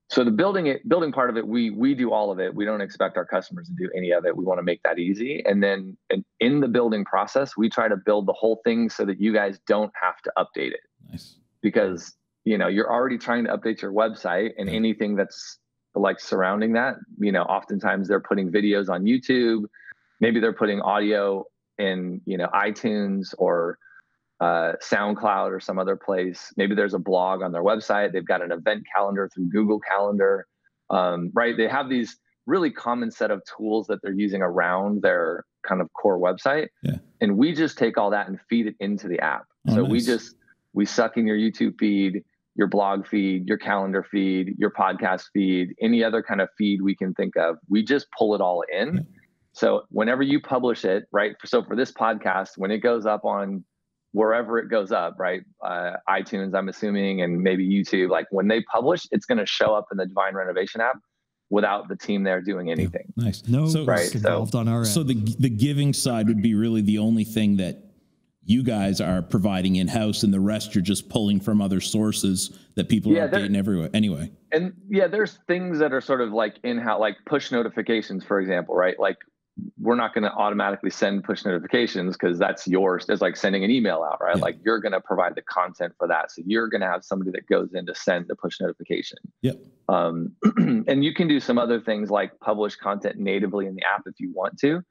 so the building part of it, we do all of it. We don't expect our customers to do any of it. We want to make that easy. And then in the building process, we try to build the whole thing so that you guys don't have to update it. Nice. Because, you're already trying to update your website, and anything that's like surrounding that, oftentimes they're putting videos on YouTube. Maybe they're putting audio in, iTunes or SoundCloud or some other place. Maybe there's a blog on their website. They've got an event calendar through Google Calendar, right? They have these really common set of tools that they're using around their kind of core website. Yeah. And we just take all that and feed it into the app. Oh, so nice. we suck in your YouTube feed, your blog feed, your calendar feed, your podcast feed, any other kind of feed we can think of. We just pull it all in. So whenever you publish it, right? So for this podcast, when it goes up on wherever it goes up, right? iTunes, I'm assuming, and maybe YouTube, like when they publish, it's going to show up in the Divine Renovation app without the team there doing anything. Yeah, nice. No, right. Involved on our end. So the giving side would be really the only thing that you guys are providing in-house, and the rest you're just pulling from other sources that people are updating everywhere anyway. And yeah, there's things that are sort of like in-house, like push notifications, for example, right? Like we're not going to automatically send push notifications because that's yours. It's like sending an email out, right? Yeah. Like you're going to provide the content for that. So you're going to have somebody that goes in to send the push notification. Yep. And you can do some other things like publish content natively in the app if you want to.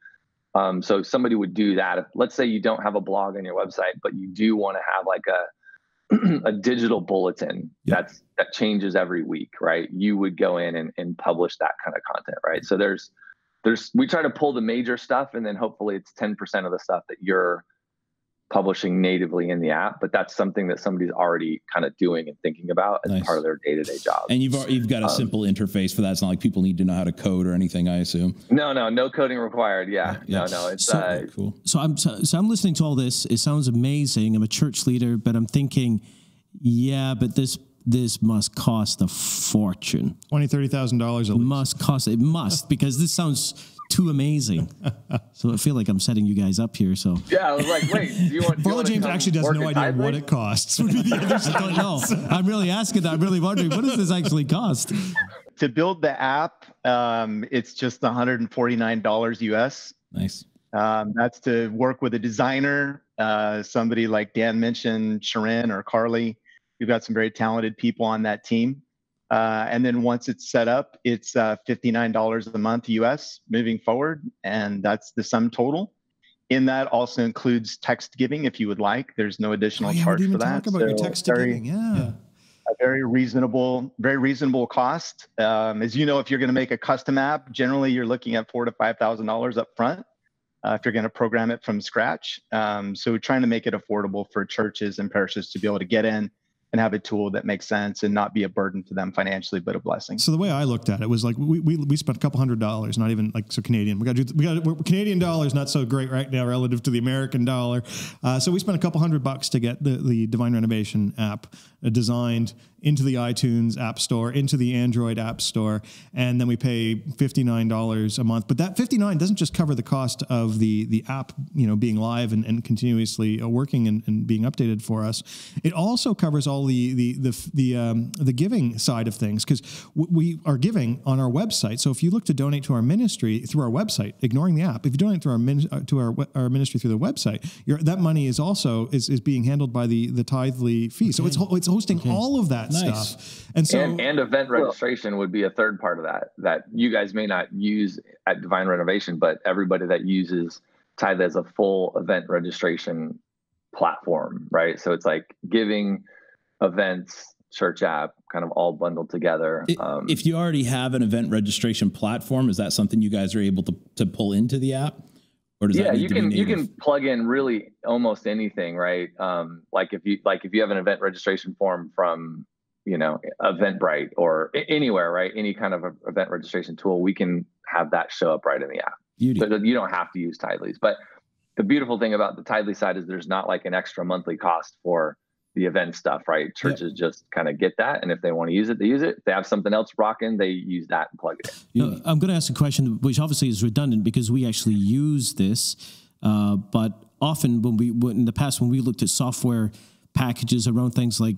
So somebody would do that. If, let's say you don't have a blog on your website, but you do want to have like a digital bulletin that changes every week, right? You would go in and publish that kind of content, right? So we try to pull the major stuff, and then hopefully it's 10% of the stuff that you're publishing natively in the app, but that's something that somebody's already kind of doing and thinking about as part of their day-to-day job. And you've got a simple interface for that. It's not like people need to know how to code or anything, I assume. No coding required. Yeah. No, it's cool. So I'm listening to all this. It sounds amazing. I'm a church leader, but I'm thinking, yeah, but this must cost a fortune. $20,000-$30,000 It must, because this sounds too amazing. So I feel like I'm setting you guys up here. So yeah, I was like, wait, do you want? Father James actually does no idea what it costs. Would be the other I don't know. I'm really asking that. I'm really wondering, what does this actually cost? To build the app, it's just $149 US. Nice. That's to work with a designer, somebody like Dan mentioned, Sharon or Carly. We've got some very talented people on that team. And then once it's set up, it's $59 a month US moving forward. And that's the sum total. In that also includes text giving if you would like. There's no additional charge for that. Talk about your text giving. Yeah. A very reasonable cost. As you know, if you're going to make a custom app, generally you're looking at $4,000 to $5,000 up front if you're going to program it from scratch. So trying to make it affordable for churches and parishes to be able to get in and have a tool that makes sense and not be a burden to them financially, but a blessing. So the way I looked at it was like we spent a couple $100s, not even like so Canadian. We're Canadian dollars, not so great right now relative to the American dollar. So we spent a couple $100 to get the Divine Renovation app designed into the iTunes App Store, into the Android App Store, and then we pay $59 a month. But that $59 doesn't just cover the cost of the app, being live and continuously working and being updated for us. It also covers all the giving side of things, because we are giving on our website. So if you look to donate to our ministry through our website, ignoring the app, if you donate through our ministry through the website, that money is also is being handled by the Tithely fee. So it's hosting all of that stuff. And so and event registration would be a third part of that you guys may not use at Divine Renovation, but everybody that uses Tithely as a full event registration platform, right? So it's like giving, events, church app, kind of all bundled together. If you already have an event registration platform, is that something you guys are able to pull into the app? Or does that need to be native? You can plug in really almost anything, right? Like if you have an event registration form from Eventbrite or anywhere, right? Any kind of event registration tool, we can have that show up right in the app. So you don't have to use Tithely's. But the beautiful thing about the Tithely side is there's not like an extra monthly cost for the event stuff, right? Churches just kind of get that. And if they want to use it, they use it. If they have something else rocking, they use that and plug it in. I'm going to ask a question, which obviously is redundant because we actually use this. But often in the past, when we looked at software packages around things like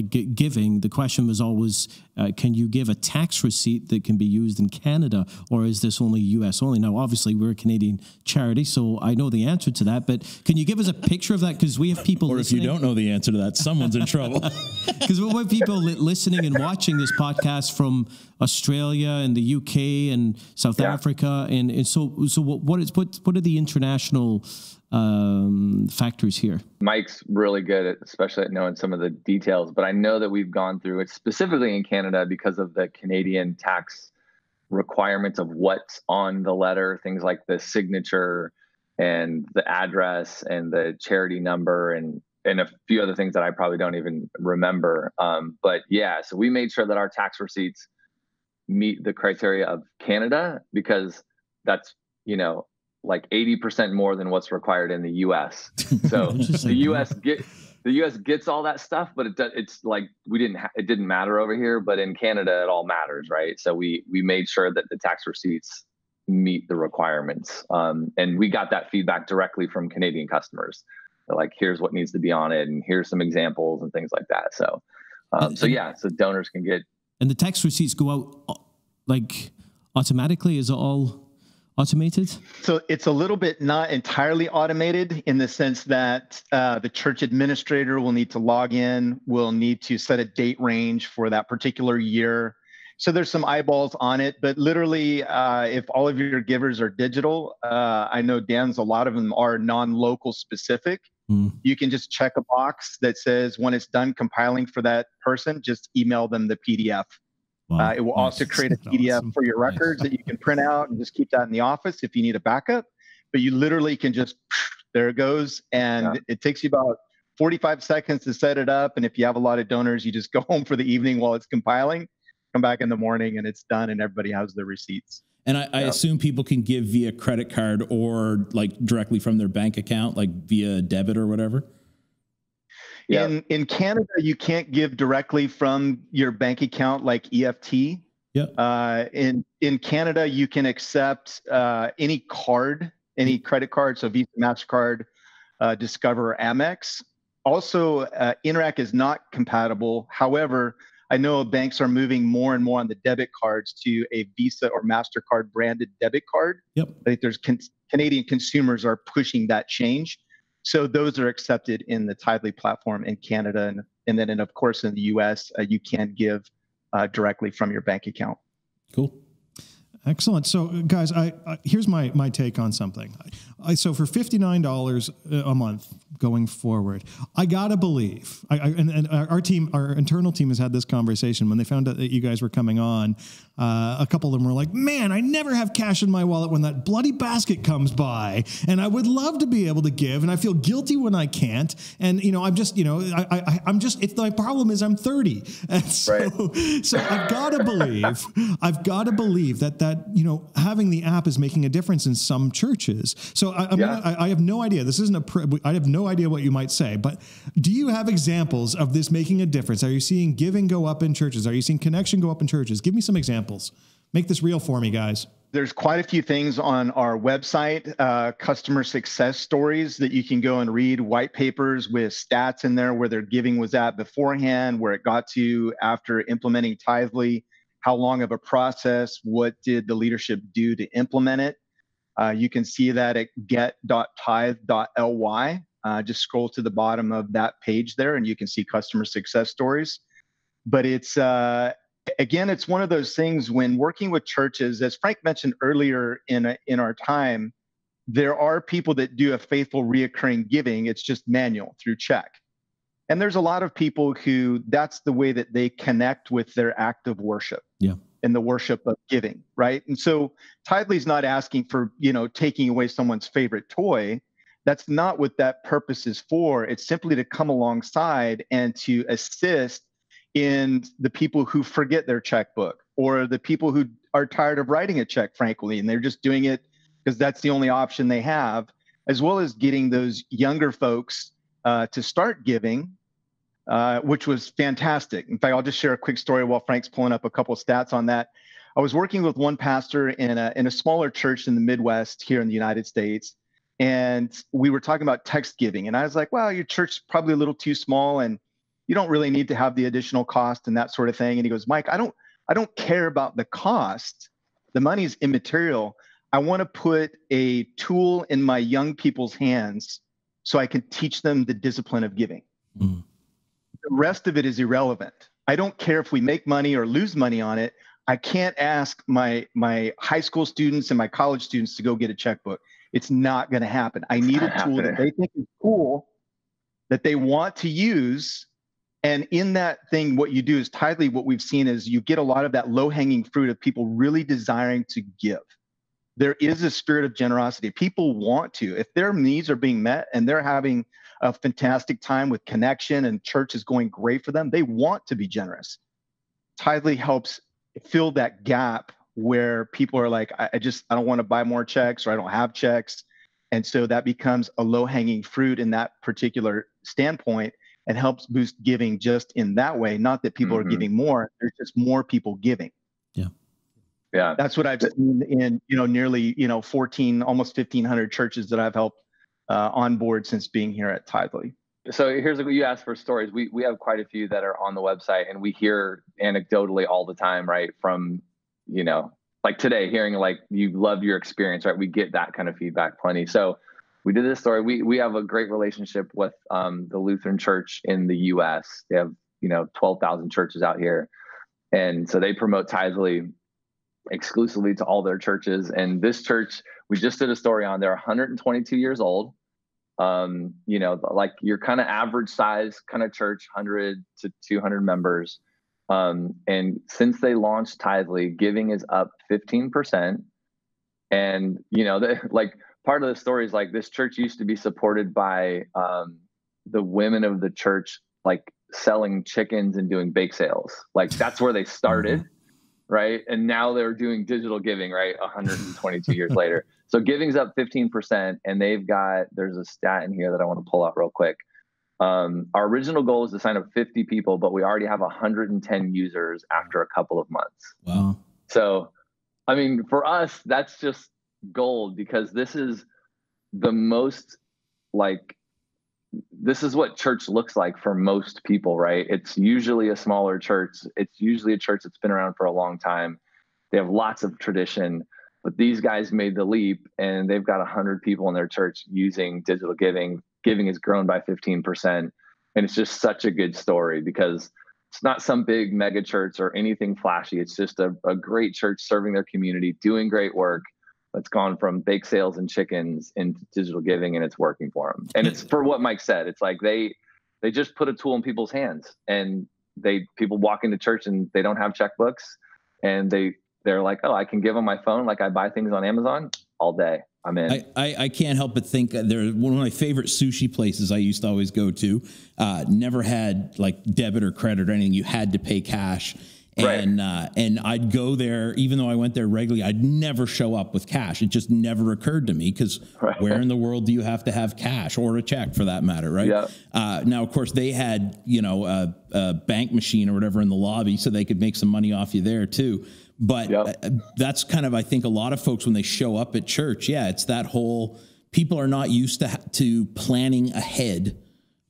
giving, the question was always, can you give a tax receipt that can be used in Canada, or is this only US only? Now, obviously, we're a Canadian charity, so I know the answer to that, but can you give us a picture of that? Because we have people listening. If you don't know the answer to that, someone's in trouble. Because we have people listening and watching this podcast from Australia and the UK and South Africa, and so what are the international factors here? Mike's really good at, especially at knowing some of the details, but I know that we've gone through it specifically in Canada because of the Canadian tax requirements of what's on the letter, things like the signature and the address and the charity number and a few other things that I probably don't even remember. But yeah, so we made sure that our tax receipts meet the criteria of Canada because that's like 80% more than what's required in the US. So the US gets all that stuff, but it's like it didn't matter over here, but in Canada it all matters, right? So we made sure that the tax receipts meet the requirements. And we got that feedback directly from Canadian customers. They're like, here's what needs to be on it, and here's some examples and things like that. So so donors can get. And the tax receipts go out like automatically? Is it all automated? So it's a little bit not entirely automated in the sense that the church administrator will need to log in, will need to set a date range for that particular year. So there's some eyeballs on it, but literally, if all of your givers are digital, I know Dan's, a lot of them are non-local specific. You can just check a box that says when it's done compiling for that person, just email them the PDF. Wow. It will also create a PDF for your records that you can print out and just keep that in the office if you need a backup. But you literally can just, there it goes. And it takes you about 45 seconds to set it up. And if you have a lot of donors, you just go home for the evening while it's compiling, come back in the morning, and it's done, and everybody has their receipts. And I assume people can give via credit card or like directly from their bank account, like via debit or whatever. Yeah. In Canada, you can't give directly from your bank account like EFT. Yeah. In Canada, you can accept any card, any credit card, so Visa, MasterCard, Discover, or Amex. Also, Interac is not compatible. However, I know banks are moving more and more on the debit cards to a Visa or MasterCard branded debit card. Yep. I think there's Canadian consumers are pushing that change. So those are accepted in the Tithely platform in Canada. And then, of course, in the US, you can give directly from your bank account. Cool. Excellent. So, guys, here's my take on something. So for $59 a month going forward, I gotta believe. And our team, our internal team, has had this conversation when they found out that you guys were coming on. A couple of them were like, "Man, I never have cash in my wallet when that bloody basket comes by, and I would love to be able to give, and I feel guilty when I can't." And I'm just, I'm just. It's my problem is I'm 30, and so I've got to believe that having the app is making a difference in some churches. So I have no idea. This isn't I have no idea what you might say, but do you have examples of this making a difference? Are you seeing giving go up in churches? Are you seeing connection go up in churches? Give me some examples. Make this real for me, guys. There's quite a few things on our website, customer success stories that you can go and read, white papers with stats in there where their giving was at beforehand, where it got to after implementing Tithely, how long of a process, what did the leadership do to implement it. You can see that at get.tithe.ly. Just scroll to the bottom of that page there and you can see customer success stories. But it's, again, it's one of those things when working with churches, as Frank mentioned earlier in our time, there are people that do a faithful reoccurring giving. It's just manual through check. And there's a lot of people who that's the way that they connect with their act of worship and the worship of giving, right? And so Tithely's not asking for, taking away someone's favorite toy. That's not what that purpose is for. It's simply to come alongside and to assist in the people who forget their checkbook or the people who are tired of writing a check, frankly, and they're just doing it because that's the only option they have, as well as getting those younger folks to start giving, which was fantastic. In fact, I'll just share a quick story while Frank's pulling up a couple of stats on that. I was working with one pastor in a smaller church in the Midwest here in the United States, and we were talking about text giving. And I was like, well, your church is probably a little too small, and you don't really need to have the additional cost and that sort of thing. And he goes, Mike, I don't care about the cost. The money is immaterial. I want to put a tool in my young people's hands so I can teach them the discipline of giving. Mm. The rest of it is irrelevant. I don't care if we make money or lose money on it. I can't ask my high school students and my college students to go get a checkbook. It's not going to happen. I need a tool that they think is cool, that they want to use. And in that thing, what you do is Tithely, what we've seen is you get a lot of that low-hanging fruit of people really desiring to give. There is a spirit of generosity. People want to. If their needs are being met and they're having a fantastic time with connection and church is going great for them, they want to be generous. Tithely helps fill that gap where people are like, I don't want to buy more checks, or I don't have checks. And so that becomes a low-hanging fruit in that particular standpoint, and helps boost giving just in that way. Not that people are giving more, there's just more people giving. Yeah. That's what I've seen in, nearly, 14, almost 1,500 churches that I've helped onboard since being here at Tithely. So here's what you asked for stories. We have quite a few that are on the website, and we hear anecdotally all the time, right? From, like today, hearing like you loved your experience, right? We get that kind of feedback plenty. So we did this story. We have a great relationship with the Lutheran Church in the U.S. They have 12,000 churches out here, and so they promote Tithely exclusively to all their churches. And this church, we just did a story on. They're 122 years old. Like your kind of average size kind of church, 100 to 200 members. And since they launched Tithely, giving is up 15%. And, like part of the story is like this church used to be supported by the women of the church, like selling chickens and doing bake sales. Like that's where they started. Right. And now they're doing digital giving, right? 122 years later. So giving's up 15%. And there's a stat in here that I want to pull out real quick. Our original goal is to sign up 50 people, but we already have 110 users after a couple of months. Wow. So, I mean, for us, that's just gold, because this is the most this is what church looks like for most people, right? It's usually a smaller church. It's usually a church that's been around for a long time. They have lots of tradition, but these guys made the leap, and they've got 100 people in their church using digital giving. Giving has grown by 15%. And it's just such a good story, because it's not some big mega church or anything flashy. It's just a great church serving their community, doing great work. That's gone from bake sales and chickens into digital giving, and it's working for them. And it's for what Mike said. It's like they just put a tool in people's hands, and people walk into church and they don't have checkbooks, and they're like, oh, I can give them my phone. Like I buy things on Amazon all day. I'm in. I can't help but think they're one of my favorite sushi places I used to always go to. Never had like debit or credit or anything. You had to pay cash. And I'd go there, even though I went there regularly, I'd never show up with cash. It just never occurred to me, because where in the world do you have to have cash, or a check for that matter, right? Yeah. Now, of course, they had, a bank machine or whatever in the lobby, so they could make some money off you there too. But that's kind of, I think a lot of folks, when they show up at church, it's that whole, people are not used to planning ahead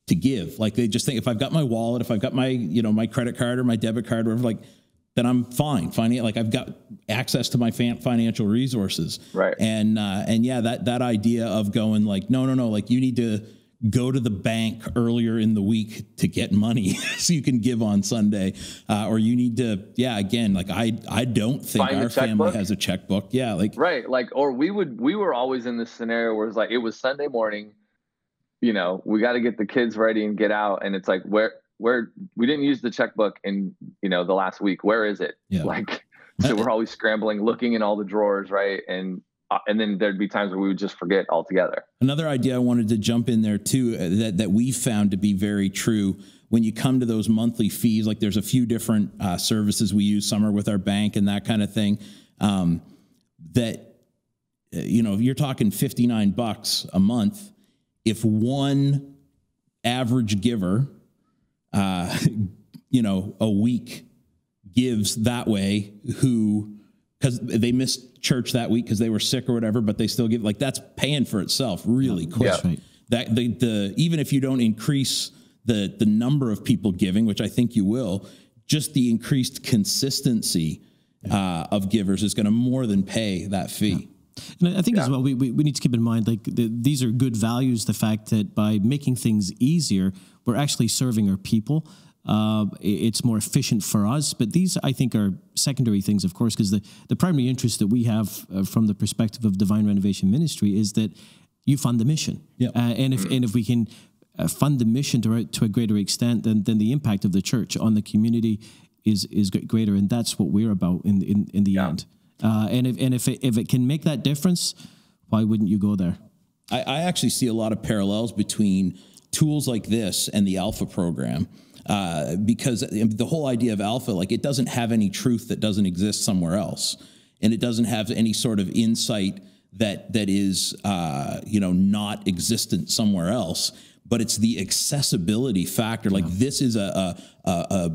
to give. Like they just think, if I've got my wallet, if I've got my, my credit card or my debit card, or whatever, like, then I'm fine. Like I've got access to my financial resources. Right. And that idea of going like, no, like you need to go to the bank earlier in the week to get money so you can give on Sunday. Or you need to, again, like I don't think our family has a checkbook. Yeah. Like, right. Like, or we were always in this scenario where it's like, it was Sunday morning, we got to get the kids ready and get out. And it's like, where we didn't use the checkbook in, the last week. Where is it? Yeah. Like, so we're always scrambling, looking in all the drawers. Right. And then there'd be times where we would just forget altogether. Another idea I wanted to jump in there too, that we found to be very true when you come to those monthly fees. Like there's a few different services we use. Some are with our bank and that kind of thing. If you're talking $59 a month, if one average giver, a week gives that way, because they missed church that week because they were sick or whatever, but they still give, like that's paying for itself really quick. That's right. That even if you don't increase the number of people giving, which I think you will, just the increased consistency of givers is going to more than pay that fee. Yeah. And I think as well, we need to keep in mind, like these are good values. The fact that by making things easier, we're actually serving our people. It's more efficient for us. But these, I think, are secondary things, of course, because the primary interest that we have from the perspective of Divine Renovation Ministry is that you fund the mission. Yep. And if we can fund the mission to a greater extent, then the impact of the church on the community is greater. And that's what we're about in the end. And if it can make that difference, why wouldn't you go there? I actually see a lot of parallels between tools like this and the Alpha program, because the whole idea of Alpha, like it doesn't have any truth that doesn't exist somewhere else. and it doesn't have any sort of insight that is not existent somewhere else. But it's the accessibility factor. Like this is a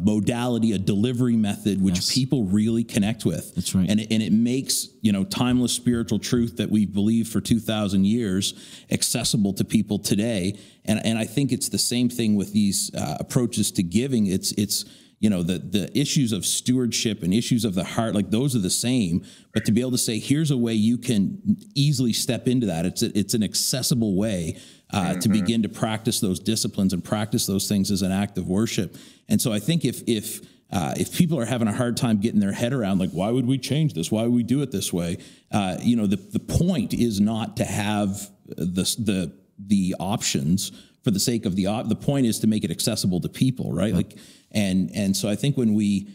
modality, a delivery method, which people really connect with. That's right. And it makes, timeless spiritual truth that we've believed for 2,000 years accessible to people today. And I think it's the same thing with these approaches to giving. It's the issues of stewardship and issues of the heart, like those are the same, but to be able to say, here's a way you can easily step into that. It's an accessible way to begin to practice those disciplines and practice those things as an act of worship. And so I think if people are having a hard time getting their head around, like, why would we change this? Why would we do it this way? The point is not to have the options for the sake of the point is to make it accessible to people, right? Like, and so I think when we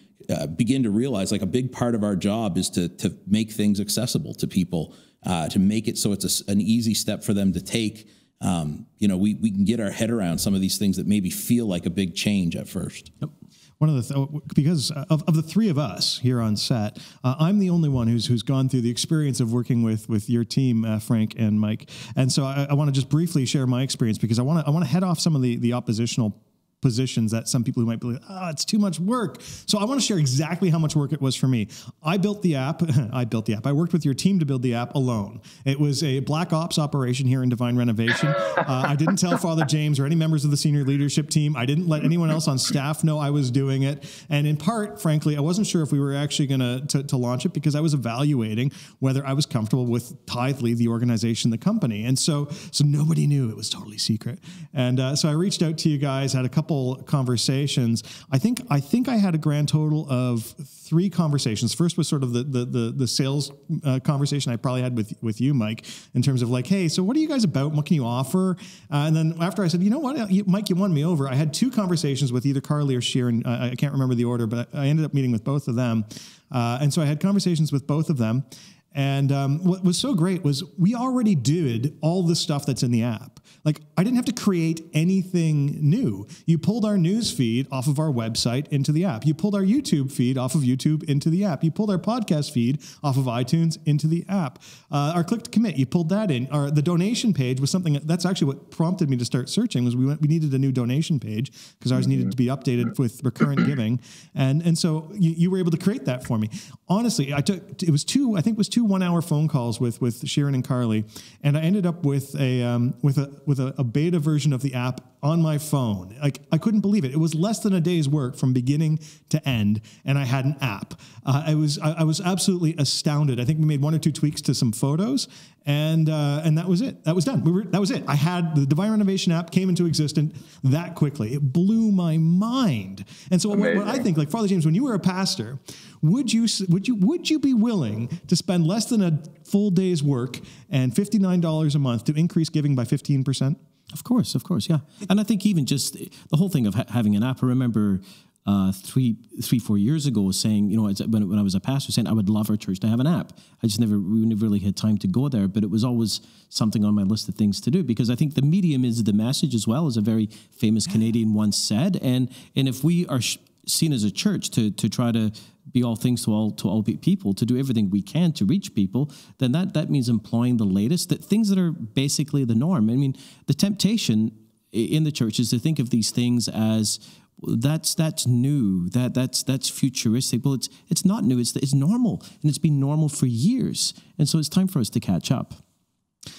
begin to realize, like, a big part of our job is to make things accessible to people, to make it so it's an easy step for them to take. We can get our head around some of these things that maybe feel like a big change at first. Yep. One of because of the three of us here on set, I'm the only one who's gone through the experience of working with your team, Frank and Mike. And so I want to just briefly share my experience, because I want to head off some of the oppositional positions that some people who might be like, it's too much work. So I want to share exactly how much work it was for me. I built the app. I worked with your team to build the app alone. It was a black ops operation here in Divine Renovation. I didn't tell Father James or any members of the senior leadership team. I didn't let anyone else on staff know I was doing it. And in part, frankly, I wasn't sure if we were actually going to launch it, because I was evaluating whether I was comfortable with Tithely, the organization, the company. And so nobody knew. It was totally secret. And so I reached out to you guys, had a couple conversations. I think I had a grand total of 3 conversations. First was sort of the sales conversation I probably had with you, Mike, in terms of like, hey, so what are you guys about? What can you offer? And then after I said, you know what, Mike, you won me over, I had 2 conversations with either Carly or Sheeran. I can't remember the order, but I ended up meeting with both of them. And so I had conversations with both of them. And what was so great was we already did all the stuff that's in the app. Like, I didn't have to create anything new. You pulled our news feed off of our website into the app. You pulled our YouTube feed off of YouTube into the app. You pulled our podcast feed off of iTunes into the app. Our click to commit, you pulled that in. The donation page was something that's actually what prompted me to start searching. Was we needed a new donation page because ours needed to be updated with recurrent giving, and so you were able to create that for me. Honestly, it was 2 1-hour phone calls with Sheeran and Carly, and I ended up with a beta version of the app on my phone. Like, I couldn't believe it. It was less than a day's work from beginning to end, and I had an app. I was absolutely astounded. I think we made 1 or 2 tweaks to some photos, and that was it. That was done. That was it. I had the Divine Renovation app came into existence that quickly. It blew my mind. And so what I think, like, Father James, when you were a pastor, would you be willing to spend less than a full day's work and $59 a month to increase giving by 15%? Of course, yeah. And I think even just the whole thing of having an app, I remember 4 years ago saying, when I was a pastor, saying I would love our church to have an app. We never really had time to go there, but it was always something on my list of things to do, because I think the medium is the message as well, as a very famous Canadian once said. And if we are seen as a church to try to be all things to all people, to do everything we can to reach people, then that means employing the latest, things that are basically the norm. I mean, the temptation in the church is to think of these things as that's new, that's futuristic. Well, it's not new. It's normal, and it's been normal for years, and so it's time for us to catch up.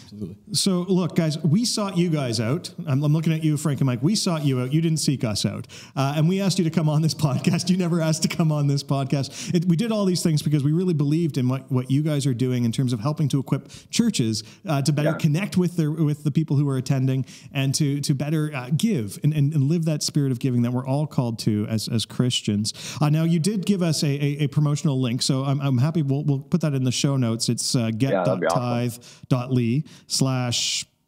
Absolutely. So look, guys, we sought you guys out. I'm looking at you, Frank and Mike. We sought you out. You didn't seek us out. And we asked you to come on this podcast. You never asked to come on this podcast. We did all these things because we really believed in what you guys are doing in terms of helping to equip churches to better connect with the people who are attending, and to better give and live that spirit of giving that we're all called to as Christians. Now, you did give us a promotional link, so I'm happy. We'll put that in the show notes. It's get.tithe.ly/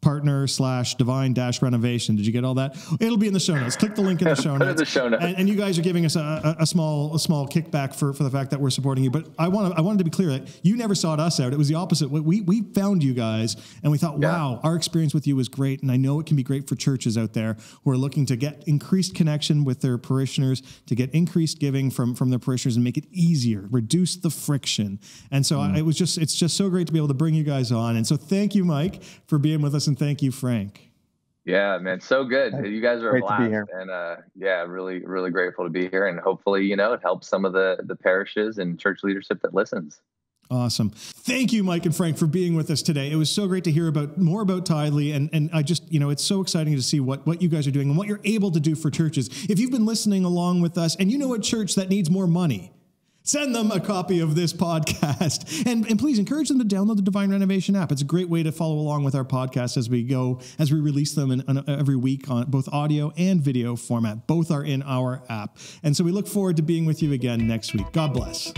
partner/divine-renovation. Did you get all that? It'll be in the show notes. Click the link in the show notes. Put it in the show notes. And you guys are giving us a small kickback for the fact that we're supporting you. But I wanted to be clear that you never sought us out. It was the opposite. We found you guys and we thought, wow, our experience with you was great. And I know it can be great for churches out there who are looking to get increased connection with their parishioners, to get increased giving from their parishioners and make it easier, reduce the friction. And so it's just so great to be able to bring you guys on. And so thank you, Mike, for being with us. And thank you, Frank. Yeah, man. So good. You guys are a Great blast. to be here. And really, really grateful to be here. And hopefully, it helps some of the parishes and church leadership that listens. Awesome. Thank you, Mike and Frank, for being with us today. It was so great to hear more about Tithely. And I just, it's so exciting to see what you guys are doing and what you're able to do for churches. If you've been listening along with us and you know a church that needs more money, send them a copy of this podcast and please encourage them to download the Divine Renovation app. It's a great way to follow along with our podcast as we release them every week on both audio and video format. Both are in our app. And so we look forward to being with you again next week. God bless.